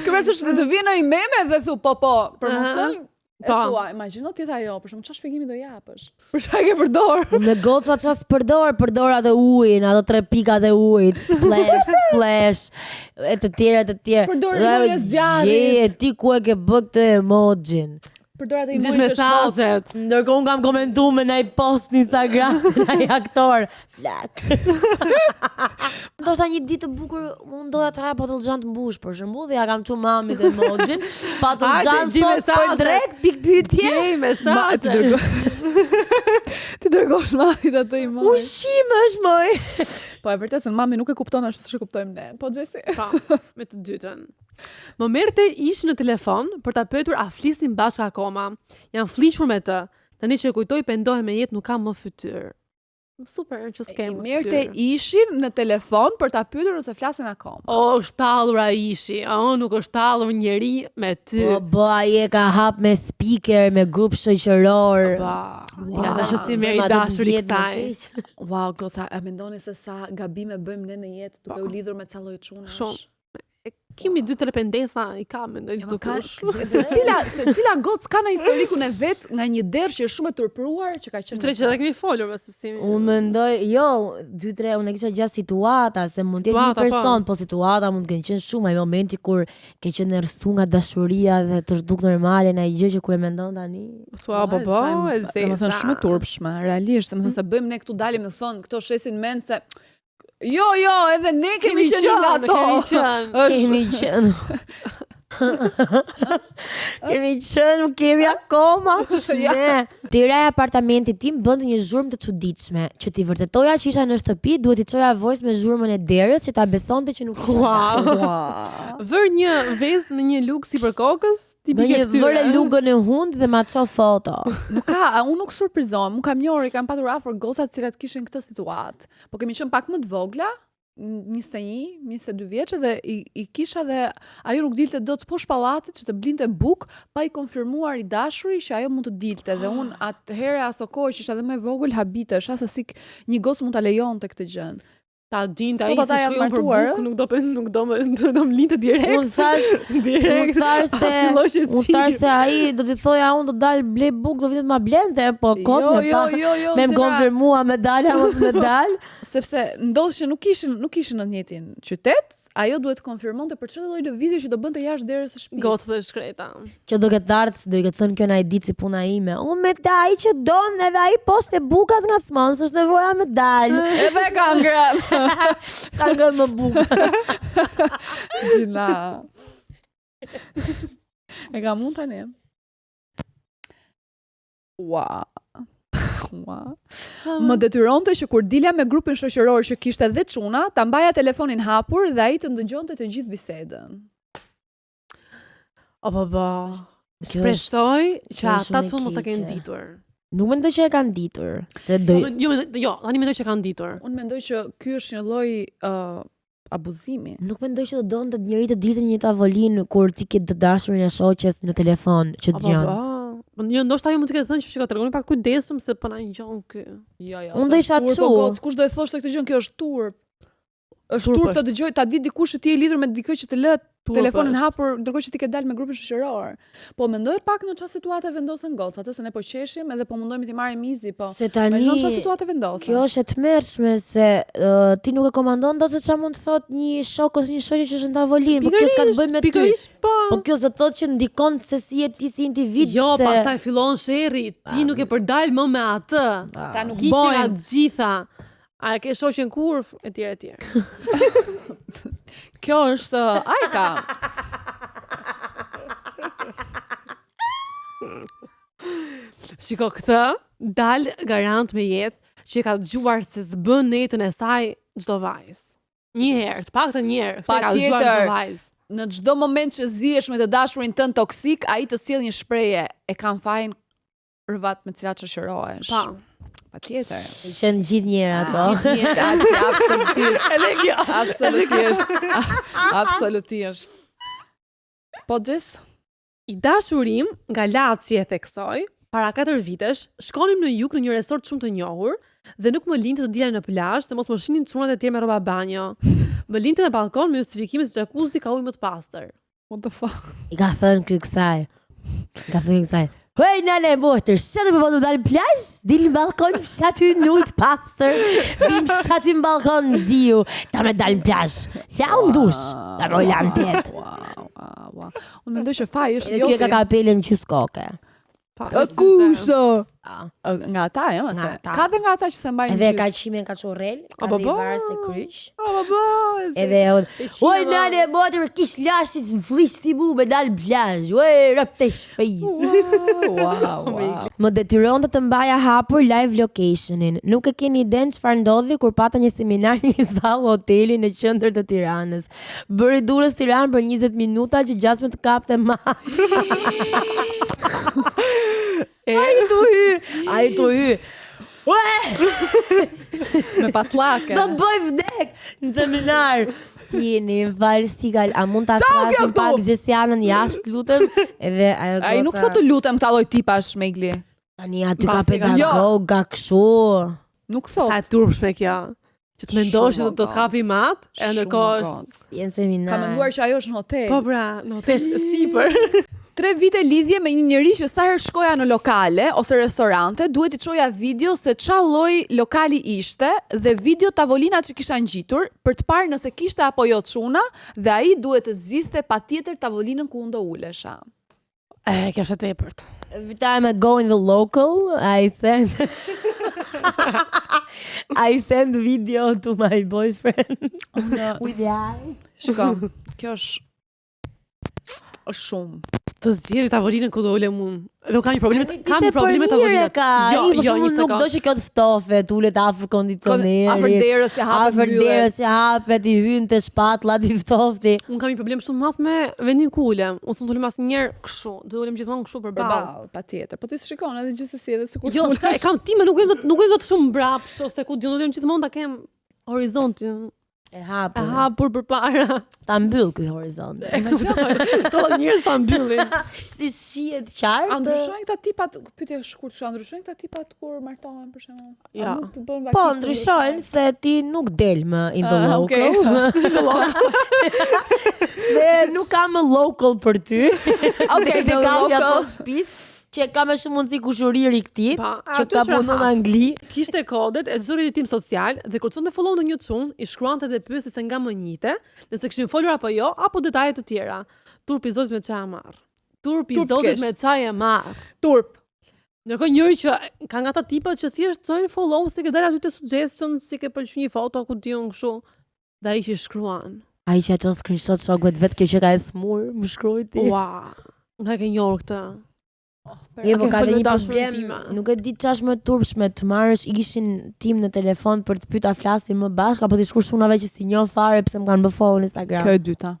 Këpërse të vjen ai meme dhe thu po, për mos thënë. E thua, imagjino ti ajo, për shembull, çfarë shpjegimi do japësh? Për çfarë ke përdor? Me goca çfarë përdor atë ujin, ato 3 pikat e ujit, splash, e të tjera. Përdor një zjarri. Ti ku e ke bë këtë emoji-n? Përdor atë emoji mesazhet. Ndërkohë unë kam komentuar me një post në Instagram, një aktor, flak. Ndoshta një ditë të bukur unë doja të haja patullxhan të mbush për shembull dhe ja kam çu mamit emojin, patullxhan sot për drek pikë pyetje. Gjej mesazhe. Ti dërgosh mamit atë emoji. Ushim është moj. Po e vërtetë se mami nuk e kupton ashtu siç e kuptojmë ne. Po Xhesi. Po, me të dytën. Më merrte ish në telefon për ta pyetur a flisnin bashkë akoma. Jam fliqur me të. Tani që e kujtoj pendohem me jetë nuk kam më fytyrë. Super që s'kem. Merrte ishin në telefon për ta pyetur nëse flasin akoma. O, shtallura ishi. Nuk është tallur njeri me ty. Po, ai e ka hap me speaker, me grup shoqëror. Ja, që si merri dashuri kësaj. Wow, goca, a mendoni se sa gabime bëjmë ne në jetë duke u lidhur me ca lloj çunash? Shumë. Kemi 2-3 pendesa i ka mendoj të kush. Secila gocë ka në historikun e vet nga një derë që është shumë e turpruar që ka qenë. Tre që edhe kemi folur me sesimi. Unë mendoj, jo, 2-3, unë e kisha gjatë situata, se mund të jetë një person, po situata mund të kenë qenë shumë, ai momenti kur ke qenë rrësu nga dashuria dhe të zhduk normale në ai gjë që kur e mendon tani. Thua Domethënë shumë e turpshme, realisht, domethënë se bëjmë ne këtu dalim dhe thon këto shesin mend se Jo, edhe ne kemi qenë nga ato. Kemi qenë. Nuk kemi akoma. Ne. Tira e apartamentit tim bënte një zhurmë të çuditshme, që ti vërtetoja që isha në shtëpi, duhet i çoja voice me zhurmën e derës që ta besonte që nuk isha. Vër një vezë me një lugë sipër kokës, tipike këtyre. Vëre lugën e hund dhe ma ço foto. Unë nuk surprizohem, kam njohur, kam patur afër goca të cilat kishin këtë situatë. Po kemi qenë pak më të vogla, 21, 22 vjeçë dhe i kisha dhe ajo nuk dilte dot poshtë pallatit që të blinte buk pa i konfirmuar i dashuri që ajo mund të dilte dhe unë atëherë aso kohë që isha dhe më e vogël habitesha se si një gocë mund ta lejonte këtë gjë. Ta dinte ai se shkruan për buk, nuk do më linte direkt. Unë thash se ai do t'i thoja unë do dal blej buk, do vitet ma blente, po kot me më konfirmua me dalja mos me dal. Sepse ndodh që nuk ishin në njëjtin qytet, ajo duhet të konfirmonte për çdo lloj lëvizje që do bënte jashtë derës së shtëpisë. Gocë të shkreta. Kjo do ketë ardhur, do i ketë thënë kjo na i ditë si puna ime. Unë me ai që don edhe ai poshte bukat nga smon, s'është nevoja me dal. Edhe ka ngrënë. Ka ngrënë më bukë. Gjina. E ka mund tani. Wow. Më detyronte që kur dilja me grupin shoqëror që kishte edhe çuna, ta mbaja telefonin hapur dhe ai të ndëgjonte të gjithë bisedën. Shpresoj që ata të mos ta kenë ditur. Nuk mendoj që e kanë ditur. Tani mendoj që kanë ditur. Unë mendoj që ky është një lloj abuzimi. Nuk mendoj që do donte njëri të dilte një tavolinë kur ti ke të dashurin e shoqes në telefon që dëgjon. Ndoshta ajo mund të ketë thënë që shiko tregoni pak kujdesshëm se po na ngjon kë. Jo. Unë do isha çu. Kush do e thoshte këtë gjë, kjo është turp. Është turp të dëgjoj, ta di dikush që ti je lidhur me dikë që të lë telefonin hapur, ndërkohë që ti ke dalë me grupin shoqëror. Po mendoj pak në çfarë situate vendosen gocat, atë se ne po qeshim edhe po mundojmë të marrim mizi, po. Se tani në çfarë situate vendosen. Kjo është e tmerrshme se ti nuk e komandon dot se çfarë mund të thotë një shok ose një shoqe që është në tavolinë, po kjo s'ka të bëjë me ty. Po kjo do të thotë që ndikon se si je ti si individ. Jo, pastaj fillon sherri, ti nuk e përdal më me atë. Ta nuk bojnë të gjitha. A ke shoqen kurf etj. Kjo është ajka. Shiko këtë, dal garant me jetë që e ka dëgjuar se s'bën netën e saj çdo vajzë. Një herë, të paktën një herë, ka dëgjuar çdo vajzë. Në çdo moment që zihesh me të dashurin tënd toksik, ai të sjell një shprehje, e kam fajin rrvat me cilat shoqërohesh. Patjetër. Qenë gjithë njerë ato. Absolutisht. Po gjithë? I dashurim nga Laçi e theksoi, para 4 vitesh, shkonim në jug në një resort shumë të njohur dhe nuk më linte të dilja në plazh se mos më shihnin çunat e tjerë me rroba banjo. Më linte në balkon me justifikimin se jacuzzi ka ujë më të pastër. What the fuck? I ka thënë kësaj. Hej, nane, motër, se të përbodu dalë plazh? Dilë në balkon, shaty në ujtë pastër, dilë shaty në balkon në ziu, ta me dalë në plazh. Ja unë dush, ta me ojla në tjetë. Wow. Unë mendoj që faj është joti. E kjo ka kapelen në qysë koke. Kusho! Nga ata, ka dhe nga ata që se mbajnë edhe ka qimen ka qorrel, ka dhe i varës të kryq. Edhe oj, nane, motër, kish lashtit më flishti mu me dalë plazh. Oj, rëp të shpejt. Wow. Më detyron të mbaja hapur live locationin. Nuk e keni iden çfarë ndodhi kur pata një seminar në një zallë hoteli në qendër të Tiranës. Bëri Durrës Tiranë për 20 minuta që gjasme të kapte Ai të hy. Me patllake. Do bëj vdek në seminar. Si jeni, falë stigal, a mund ta Ciao, trasim Gjallë, pak tu! Gjesianën jashtë, lutem? Edhe ajo Ai nuk thot të lutem këta lloj tipash Megli. Tani aty ka Mbasi ka- pedagog, ka kështu. Nuk thot. Sa e turpshme kjo. Që të mendosh që Shumë do të kapi mat, e ndërkohë është... Jenë seminar. Ka menduar që ajo është në hotel. Po pra, në hotel sipër. 3 vite lidhje me një njerëz që sa herë shkoja në lokale ose restorante, duhet i çoja video se ça lloj lokali ishte dhe video tavolina që kisha ngjitur për të parë nëse kishte apo jo çuna dhe ai duhet të zgjidhte patjetër tavolinën ku unë do ulesha. Kjo është e tepërt. Every time I go in the local, I send video to my boyfriend with the eye. Shko, kjo është shumë. Të zgjidhë tavolinën ku do ulem unë. Nuk kam probleme, Ti kam se probleme për tavolinën. mirë ka. Jo, Ai për jo, shembull një nuk do sekond. që kjo të ftofet, ulet afër kondicionerit. Afër derës që hapet Afër derës që hapet, i hyn te shpatullat, i ftofti. Unë kam një problem shumë madh me vendin ku ulem. Unë s'u ulem asnjëherë kështu. Do ulem gjithmonë kështu përballë. Përballë, patjetër. Po ti shikon edhe gjithsesi edhe sikur Jo, s'ka, e kam time, nuk vjen dot shumë mbrapsht ose ku do ulem gjithmonë ta kem horizontin E e hapur. hapur përpara. Ta mbyll ky horizont. To njerëz ta mbyllin. Si shihet qartë. A ndryshojnë këta tipat, pyetje e shkurt, a ndryshojnë këta tipat kur martohen për shembull? A Ja. nuk të bën Po, vakit të ndryshojnë se ti nuk del më in the Ah, local. Dhe nuk ka më local për ty. Okej, Dhe the ka ato local. shtëpis që ka më shumë mundësi kushuriri këtij, Pa, që aty ta është punon në rahat. Angli. Kishte kodet e çdo tim social dhe kur çonte follow në një çun, i shkruante dhe pyeste se nga më njite, nëse kishin folur apo jo, apo detaje të tjera. Turpi i Zotit me çaj e marr. Turpi i Turp Zotit kesh. me çaj e marr. Turp. Ndërkohë njëri që ka nga ata tipat që thjesht çojnë follow si ke dalë aty te suggestion, si ke pëlqyer një foto ku diun kështu. Dhe ai që shkruan. Ai që ato screenshot shokëve vet kjo që ka e smur, më shkruaj ti. Ua, nga ke njohur këtë. Je po Ke ka dhe folur një dashurinë problem, time. nuk e di ç'është më turpshme të marrësh ishin tim në telefon për të pyetur flasim më bashkë apo të shkruash unave që si njoh fare pse më kanë bë follow në Instagram. Kjo e dyta.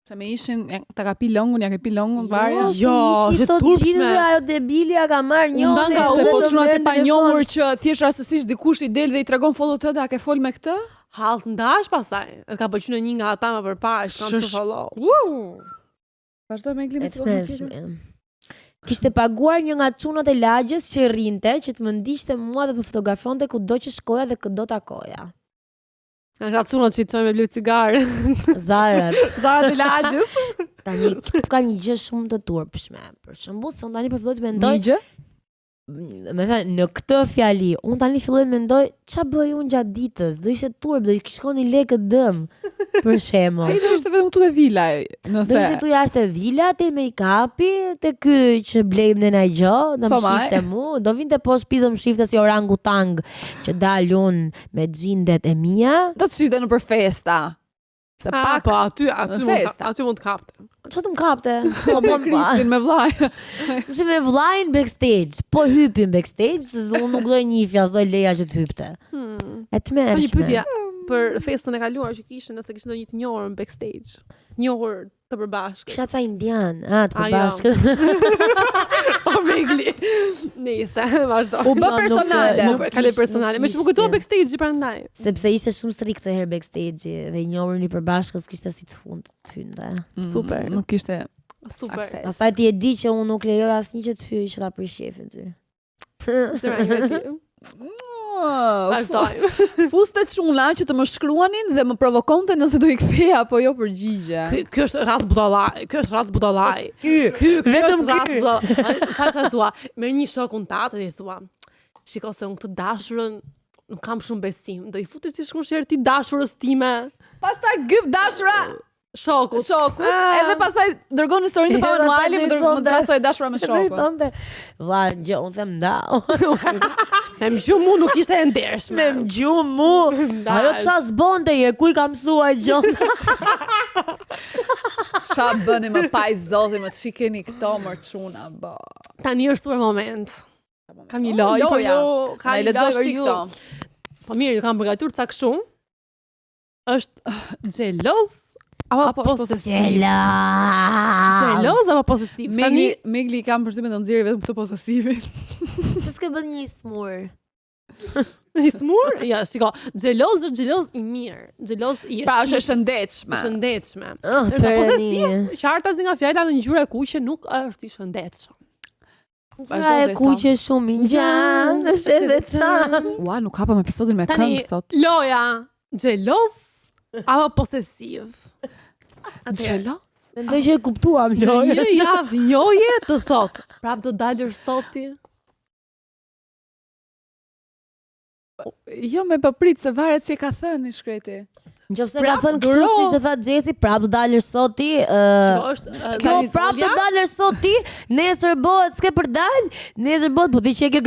Se me ishin, ta ka pi longun, ja ka pi longun, varja. Jo, që që thot turpshme. gjithë dhe ajo debili ja ka marrë Unë një ndan nga Se po çunat e pa telefon. njohur që thjesht rastësisht dikush i del dhe i tregon follow të a ke fol me këtë? Halt ndash pasaj. E ka pëlqyer një nga ata më përpara, që kanë të Shësh- follow. Vazhdo me E Glimi të mërshme. Kishte paguar një nga çunat e lagjes që rrinte që të më ndiqte mua dhe më fotografonte kudo që shkoja dhe kudo takoja. Nga ka cunat që i çojnë me blu cigare. Zarat. Zara të lagjës. Tani këtu ka një gjë shumë të turpshme. Për shembull, se unë tani po filloj të mendoj, Një gjë? me thënë, në këtë fjali, unë tani filloj të mendoj, ç'a bëj unë gjatë ditës? Do ishte turp, do shkoni lekë dëm, për shembull. Ai do ishte vetëm këtu te vila, Do ishte nëse. tu jashtë vila, te make-upi, te ky që blejmë në na gjë, do më Famaj. shifte mu, do vinte po shtëpi do më shifte si orangutang që dal unë me xhindet e mia. Do të shifte në për festa. Se pak Po, aty në mund festa. aty mund të kapte. Çfarë të më kapte? Po me Kristin me vllai. Që me vllajin backstage, po hypim backstage, se unë nuk do njifja, s'do leja që të hypte. E të Ka një mërshme. pyetje për festën e kaluar që kishin, nëse kishin ndonjë të njohur në backstage. Njohur të përbashkët. Kisha ca indian, të A, jo. përbashkët. Po Megli. Nice, vazhdo. U bë personale. Nuk kale personale. Me që më kujtoa backstage prandaj. Sepse ishte shumë strikt herë backstage dhe i njohur një përbashkës kishte si të fund të hynte. Super. Nuk ishte Super. akses. Pastaj ti e di që unë nuk lejoj asnjë që të hyj që ta prish shefin ty. Zëra nga ti. Vazhdojmë. Fuste çuna që të më shkruanin dhe më provokonte nëse do i kthej apo jo përgjigje. Ky është rast budallaj. Ky është rast budallaj. Ky vetëm është rast ky. budallaj. Çfarë thua? Merr një shokun tat dhe i thua: "Shiko se unë këtë dashurën nuk kam shumë besim. Do i futesh ti shkruash herë ti dashurës time." Pastaj gyp dashura Shokut. shokut, Ah. edhe pastaj dërgon historinë të Edhe manuali, pastaj më thonte- drastoj dashura me Shokut. shokun. Thonte, vlla, gjë, unë them ndau. Me më gjumë mu nuk ishte e ndershme. Me më gjumë mu. Ajo qa s'bonte je, ku i kam mësua gjë. Qa bëni më paj zoti, më të shikeni këto më çuna, bë. Tani është super moment. Kam një lojë, po loja. jo, Na i lexosh ti këto. Po mirë, ju kam përgatitur ca kështu. Është xheloz apo posesiv? Xheloz apo posesiv? Tani Megli kam përshtypjen të nxjerrë vetëm këtë posesivin. Se s'ke bën një smur. I smur? Ja, shiko, xheloz është xheloz i mirë. Xheloz i Pra është e shëndetshme. shëndetshme. Perëni. Ndërsa posesiv, qartazi nga fjala në ngjyrë e kuqe nuk është i shëndetshëm. Sa e kuqe shumë i ngjan, është edhe çan. Ua, nuk hapëm episodin me Tani, këngë sot. loja, xheloz apo posesiv? Xheloz? Mendoj që e kuptuam Në lojë. një javë njoje të thot, prap do dalësh soti. Jo me paprit se varet si e ka thënë i shkreti. Nëse ka Prap, thënë kështu gro. siç e tha Xhesi, prap do dalësh sot ti. Shiko, është Jo, prap do dalësh sot ti, nesër bëhet s'ke për dal, nesër bëhet po ti çeke.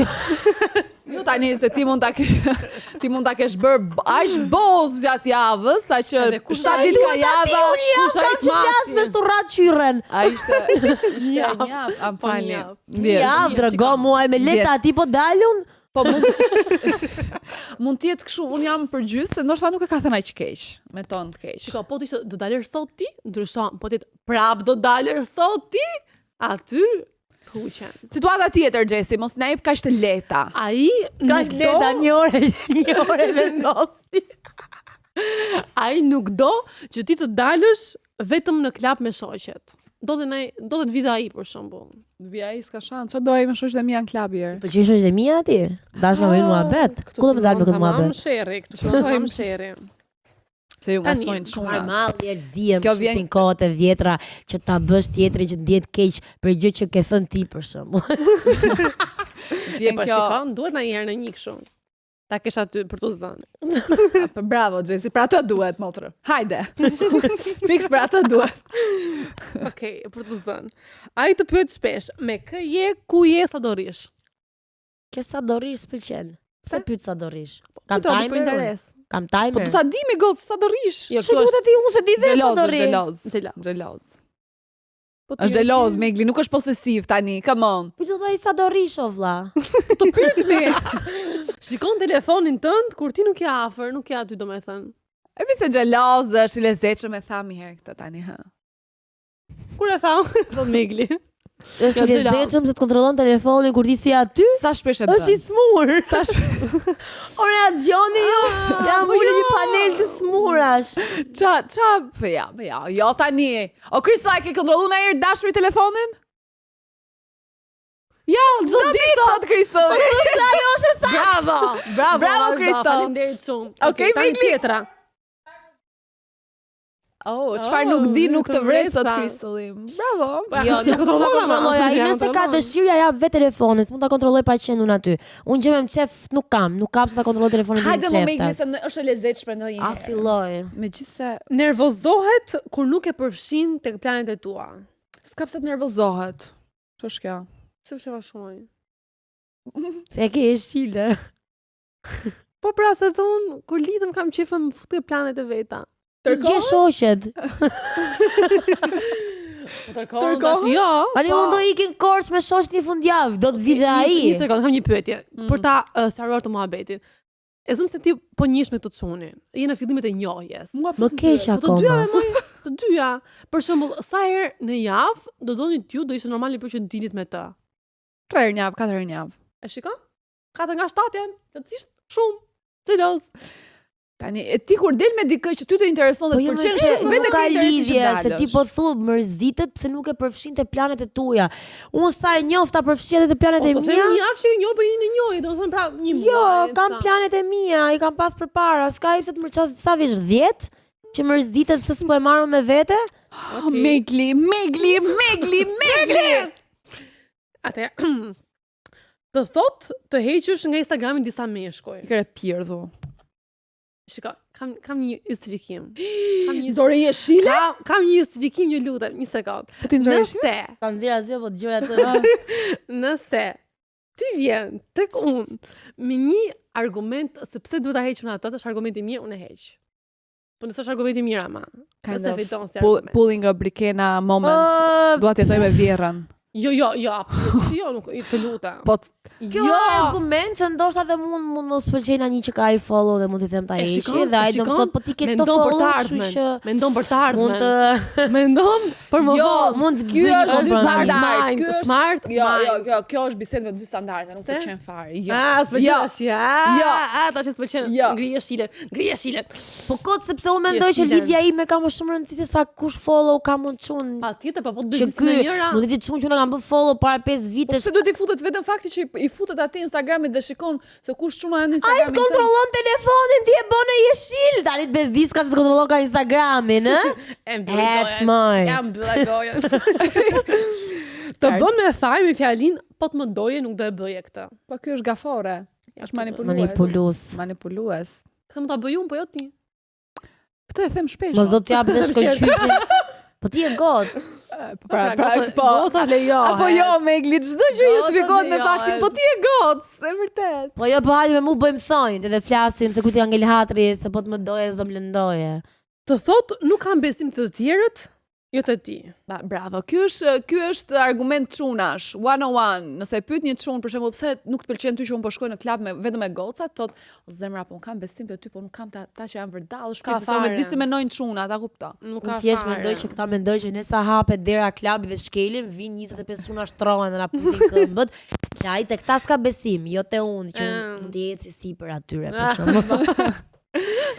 Jo tani se ti mund ta kesh bër aq boz gjatë javës, sa që Edhe kush 7 ditë ka java. Unë jam kush ai kam që flas t'masi? me surrat qyrren. Ai ishte një javë, javë, am po një falni. javë. Ndjes. Ja, drago muaj me leta ti po dalun. Po mund të jetë kështu, un jam përgjys se ndoshta nuk e ka thënë aq keq, me ton të keq. Shiko, po t'ishte do dalësh sot ti, ndryshon, po t'it prap do dalësh sot ti, aty kuqen. Situata tjetër Xhesi, mos na jep kaq të lehta. Ai Kaç nuk leta do, një orë vendosi. ai nuk do që ti të dalësh vetëm në klap me shoqet. Do të vide ai për shembull. Vija ai s'ka shans, çfarë do ai me shoqë dhe mia në klub herë. Po qesh është e mia ti? Dash nga me muhabet. Ku do të dalë me këtë muhabet? Sherri, këtu fillon sherri. Se ju Tani, ngasmojnë shumë. Normal njerëziem, Kjo kështu vjen- si në kohët e vjetra që ta bësh tjetrin që të ndihet keq për gjë që ke thënë ti për shembull. Vjen Po kjo. shikon, duhet na një herë në një kështu. Ta kesh aty për të zënë. Po bravo Xhesi, pra atë duhet motrë. Hajde. Fiks pra atë duhet. Okej, për të zënë. Ai të pyet shpesh, me kë je, ku je, sa do rish? Ke sa do rish s'pëlqen. Pse pyet sa do rish? Kam Kujto, di për timer. interes. Kam Po timer. do ta di me gocë sa do rish. Jo, Ço duhet ti unë se di vetë sa Xheloz, do rish. xheloz. Xheloz. Xheloz. Po Është xheloz, Megli, nuk është posesiv tani. Come on. Po do thaj sa do rish o vlla. Të pyetni. Shikon telefonin tënd kur ti nuk je afër, nuk je aty domethënë. E mi se xheloz është i lezetshëm e tham një herë këtë tani, hë. Kur e tham, thot Megli. Është Ja, i lezetshëm se të kontrollon telefonin kur ti si aty. Sa shpesh e Është i bën? smur. Sa shpesh? O reagjoni ju. Jam po ulë jo. një panel të smurash. Po ja, jo tani. O Krista, ke kontrollu në herë dashuri telefonin? Ja, çdo ditë Thot Krista. Sa ajo është e saktë. Bravo, bravo, Bravo, vazhdo, Kristo. Faleminderit shumë. Okej, tani Megli. tjetra. Oh, çfarë nuk di nuk të vret thot Kristalli. Bravo. Jo, nuk kontrolloj. Ai nëse ka dëshirë ja jap vetë telefonin, s'mund ta kontrolloj pa qenë unë aty. Unë gjë me qef nuk kam se ta kontrolloj telefonin tim Hajde më Megli qeftas. se është e lezetshme ndonjëherë. Asi lloj. Megjithse Nervozohet kur nuk e përfshin tek planet e tua. s'ka pse të nervozohet. Ç'është kjo? Sepse vashoj. Se e ke e shqile. Po pra se thon, kur lidhem kam qefën më fut te planet e veta. Gjë shoqet. Tërkohë? Jo. Tani unë do ikin Korç me shoqt një fundjavë, do të vi dhe Një ai. sekond, kam një pyetje për ta sqaruar të muhabetin. E zëm se ti po njihesh me këtë çuni. Je në fillimet e njohjes. Më keq Po të dyja akoma. moj, të dyja. Për shembull, sa herë në javë do doni t'ju do ishte normale për që të dilit me të. 3 herë në javë, 4 herë në javë. E shikon? 4 nga 7 janë, plotësisht shumë. Xheloz. Tani, e ti kur del me dikë që ty të intereson dhe Po të jo pëlqen se shumë, vetë nuk ka ka interesi që lidhje se dalësh. ti po thu mërzitet pse nuk e përfshin te planet e tuaja. Unë sa e njoh ta përfshin edhe te planet e Po mia. them një javë që një po jeni në njëjë, domethënë pra një muaj. Jo, kam sa. planet e mia, i kam pas përpara. S'ka hip se të mërços sa vish 10 që mërzitet pse s'po e marrën me vete. Oh, Megli. Atë të thot të heqësh nga Instagrami disa meshkuj. I kërë pirdhu. Shiko, kam një justifikim. Kam një Zore jeshile? kam një justifikim, një lutem, një sekond. Po ti nxorë jeshile? Nëse, Ta nxjerr asgjë po dëgjoj atë. nëse ti vjen tek unë me një argument se pse duhet ta heq unë atë, është argumenti i mirë, unë e heq. Po nëse është argumenti i mirë ama. Kind Nëse of. fiton si argument. Pulling a brikena moment. Dua të jetoj me vjerrën. Jo, nuk të lutem. Po Kjo argument se ndoshta dhe mund mos pëlqejna një që ka i follow dhe mund t'i them ta heqi dhe ai do të thotë po ti ke këto follow, kështu që mendon për të ardhmen. mund të Mendon për më vonë. mund të ky është dy standard. Ky është smart. Kjo është bisedë me dy standarde, nuk pëlqen fare. Jo. S'pëlqen. Jo. Ata që s'pëlqen. Jo. Ngrije shilet. Po kot sepse unë mendoj që lidhja ime ka më shumë rëndësi se sa kush follow ka mund çun. Patjetër, po Që dëgjoj ky në njëra. mund të çun që na kanë bë follow para 5 Po vitesh. pse duhet i futet vetëm fakti që i futet aty Instagramit dhe shikon se kush çuna në Ai Instagramin. të kontrollon telefonin, ti e bën në jeshil. Tani të bezdiska se të kontrollon ka Instagramin, ë? That's mine. Jam mbylla gojën. Të bën me faj me fjalin, po të më doje nuk do e bëje këtë. Po ky është gafore. Është Manipulues. Manipulues. Këtë më ta bëj unë, po jo ti. Këtë e them shpesh. Mos do t'jap dhe shkëlqysin. Po ti e got. Gota lejohet. Apo jo, me glitch çdo që justifikohet me faktin, po ti e goc, e vërtet. Po jo, po hajde me mu bëjmë thonjt edhe flasim se ku ti angel hatri, se po të më doje, s'do më lëndoje. Të thot nuk kam besim të tjerët, jo të ti. Bravo. Ky është argument çunash, 101. Nëse e pyet një çun për shembull pse nuk të pëlqen ty që unë po shkoj në klub me vetëm me goca, thot zemra po kam besim te ty, po nuk kam ta që janë vërdall, shpirt se unë di si mendojnë çuna, ta kupton. Nuk Unë ka thjesht fare. mendoj që këta mendoj që nesa hapet dera klubit dhe shkelin, vin 25 çuna shtrohen dhe na putin këmbët. Ja, ai te këta s'ka besim, jo te unë që mund të eci sipër atyre për shembull.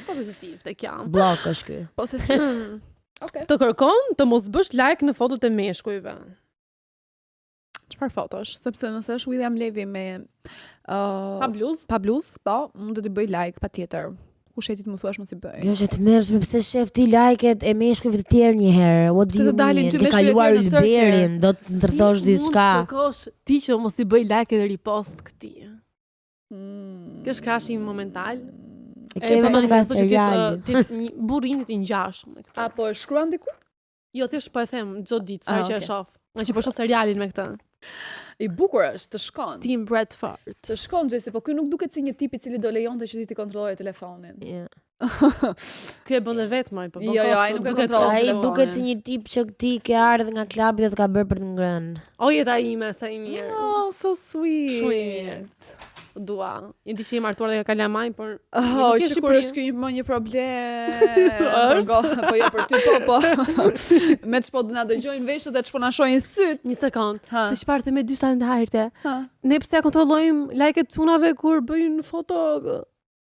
Po të si, te kjam. Blok është ky. Po se si. Okej. Të kërkon të mos bësh like në fotot e meshkujve. Çfarë fotosh? Sepse nëse është William Levy me Pa bluzë? pa bluzë, po, mund të t'i bëj like patjetër. Kush e ti të më thuash mos i bëj. Kjo është e tmerrshme, pse shef ti like-et e meshkujve të tjerë një herë? What do Se you të dalin mean? ty Ke meshkujve kaluar të tjerë në searcher. Ulberin, do të ndërtosh diçka. Mund të kërkosh ti që mos i bëj like edhe repost këtij. Kjo është krashim momental. E kemi nga manifestoj që seriali. ti një burrinit i ngjashëm me këtë. Apo e shkruan diku? Jo, thjesht po e them çdo ditë sa që e okay. shoh. Nga që po shoh serialin me këtë. I bukur është të shkon. Tim Bradford. Të shkon Jesse, po ky nuk duket si një tip i cili do lejonte që ti kontrolloje telefonin. Yeah. Ky e bën dhe vetëm ai, po. Jo, ai nuk e duket kontrollon Ai telefonin. duket si një tip që ti ke ardhur nga klubi dhe të ka bërë për të ngrënë. O jeta ime sa i mirë. Oh, so sweet. Shumë i mirë. Dua. I di që i martuar dhe ka kalamaj, por Oh, nuk e që kur Shqipëri. është ky një problem. Po jo për ty po. Me ç'po do na dëgjojnë veshët dhe ç'po na shohin syt. Një sekond. Ha. Si çfarë the me dy standarde. Ha. Ne pse ja kontrollojmë like-et çunave kur bëjnë foto?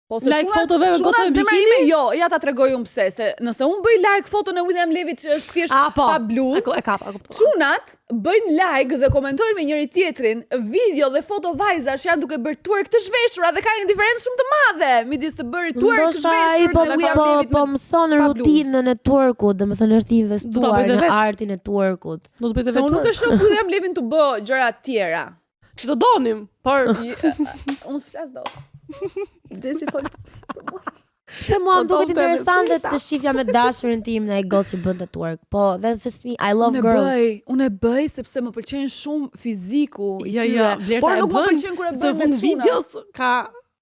Po se Like fotove me çunat goca në zemra bikini? ime jo, ja ta tregoj unë pse, se nëse unë bëj like foton e William Levit që është thjesht Po. pa bluzë, E kapa, kuptoj. çunat bëjnë like dhe komentojnë me njëri tjetrin video dhe foto vajzash që janë duke bërë twerk të zhveshura dhe ka një diferencë shumë të madhe midis të bërë twerk të Ndoshta ai zhveshur po dhe William Levit. po mëson pa rutinën e twerkut, domethënë është i Do ta investuar bëjë në vet. artin e twerkut. Do të bëjë Se unë nuk e vetë. shoh William Levin të bë gjëra të tjera. Që të donim, por Unë s'flas dot. Jesse fol. Pse mua më Po, duket do të interesante me të shifja me dashurin tim në ai gotë që bën të twerk. Po, that's just me. I love girls. Unë e bëj sepse më pëlqen shumë fiziku i jo, tyre. Blerta Por e nuk më bën, pëlqen kur e të bën me fund çuna. videos ka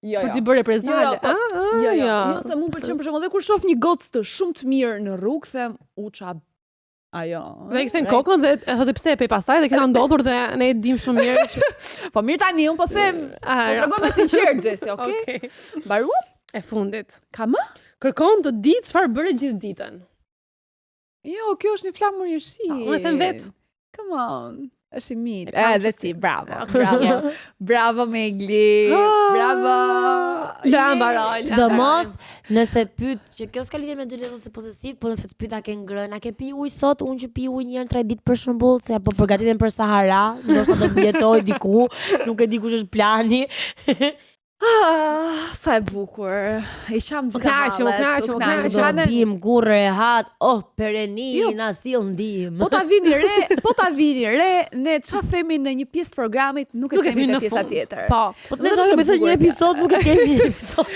Jo, për t'i bërë reprezale. Jo, se mu pëlqen për shembull dhe kur shoh një gocë të shumë të mirë në rrugë, them uça ajo. Dhe i kthen kokën dhe e thotë pse e pej pastaj dhe kena ndodhur dhe ne e dim shumë mirë që Po mirë tani, unë po them, po ja. tregoj me sinqert Jesse, okay? Okej. Mbaruam? E fundit. Ka më? Kërkon të di çfarë bëre gjithë ditën. Jo, kjo është një flamurëshi. Unë e them vetë. Come on. Është i mirë. kam Dhe kështu si, si. bravo. Bravo. Bravo Megli. Bravo. La mbaroj. Sidomos nëse pyet që kjo s'ka lidhje me xheloz ose posesiv, po nëse të pyet a ke ngrënë, a ke pi ujë sot, unë që pi ujë një herë 3 ditë për shembull, se apo përgatiten për Sahara, ndoshta do mbijetoj diku, nuk e di kush është plani. Sa e bukur. I qam gjithë knaqem, u knaqem. Do bim gurre e hat, oh pereni Jo. na sill ndim. Po ta vini re, ne çfarë themi në një pjesë të programit, nuk e themi te pjesa tjetër. Po. Po ne do të bëjmë një episod, nuk e kemi një episod.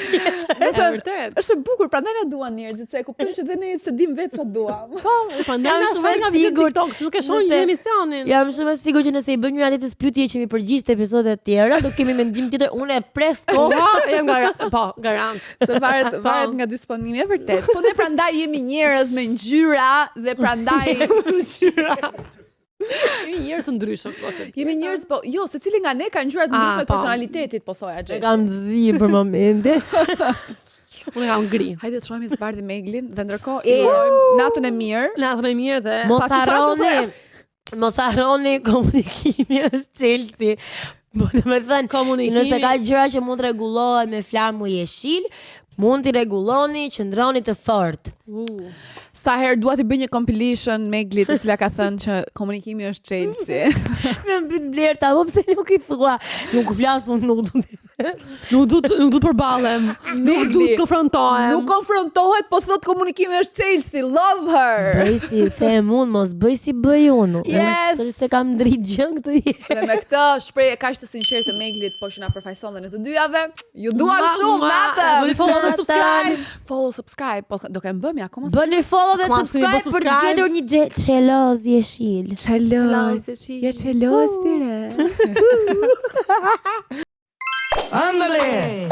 Nëse Vërtet. është e bukur, prandaj na duan njerëzit, se e kuptojnë që dhe ne se dim vetë çfarë duam. Po, prandaj Jam na shumë e shohin nga video sigurt. TikToks, nuk e shohin Nëse- gjë emisionin. Jam shumë e sigurt që nëse i bëjmë një ditës pyetje që mi përgjigj te episodet e tjera, do kemi mendim tjetër. Unë e pres kohë. Jam garant. Se varet nga disponimi, e vërtet. Po ne prandaj jemi njerëz me ngjyra dhe prandaj Jemi njerëz të ndryshëm. Jemi njerëz, po, jo, secili nga ne ka ngjyra të ndryshme të po. personalitetit, po thoja E Xhesi. kam zi për momente. Unë kam gri. Hajde të shohim zbardhi Meglin dhe ndërkohë i urojmë natën e mirë. Natën e mirë dhe Mos harroni komunikimi është Chelsea. Po të më thënë, Komunikimi- nëse ka gjëra që mund të rregullohen me flamë jeshil, mund t'i rregulloni, qëndroni të fortë. Sa herë dua të bëj një compilation Meglit, e cila ka thënë që komunikimi është Chelsea. Me mbyt Blerta, po pse nuk i thua? Nuk flas, unë nuk du të. nuk du të përballem, nuk du të konfrontohem. Nuk konfrontohet, po thot komunikimi është Chelsea. Love her. Bëj si them unë, mos bëj si bëj unë. Yes. Se kam dritë gjën këtë jetë. Dhe me këtë shprehje kaq të sinqertë të Meglit, por që na përfaqëson dhe në të dyjave, ju duam shumë natën. Bëni follow dhe subscribe. Follow, subscribe, po do kem bëmi akoma. Bëni follow dhe Kuan s'keni bë subscribe për të subscribe? gjetur një xheloz jeshil. Çelos. Je çelos ti re. ¡Ándale!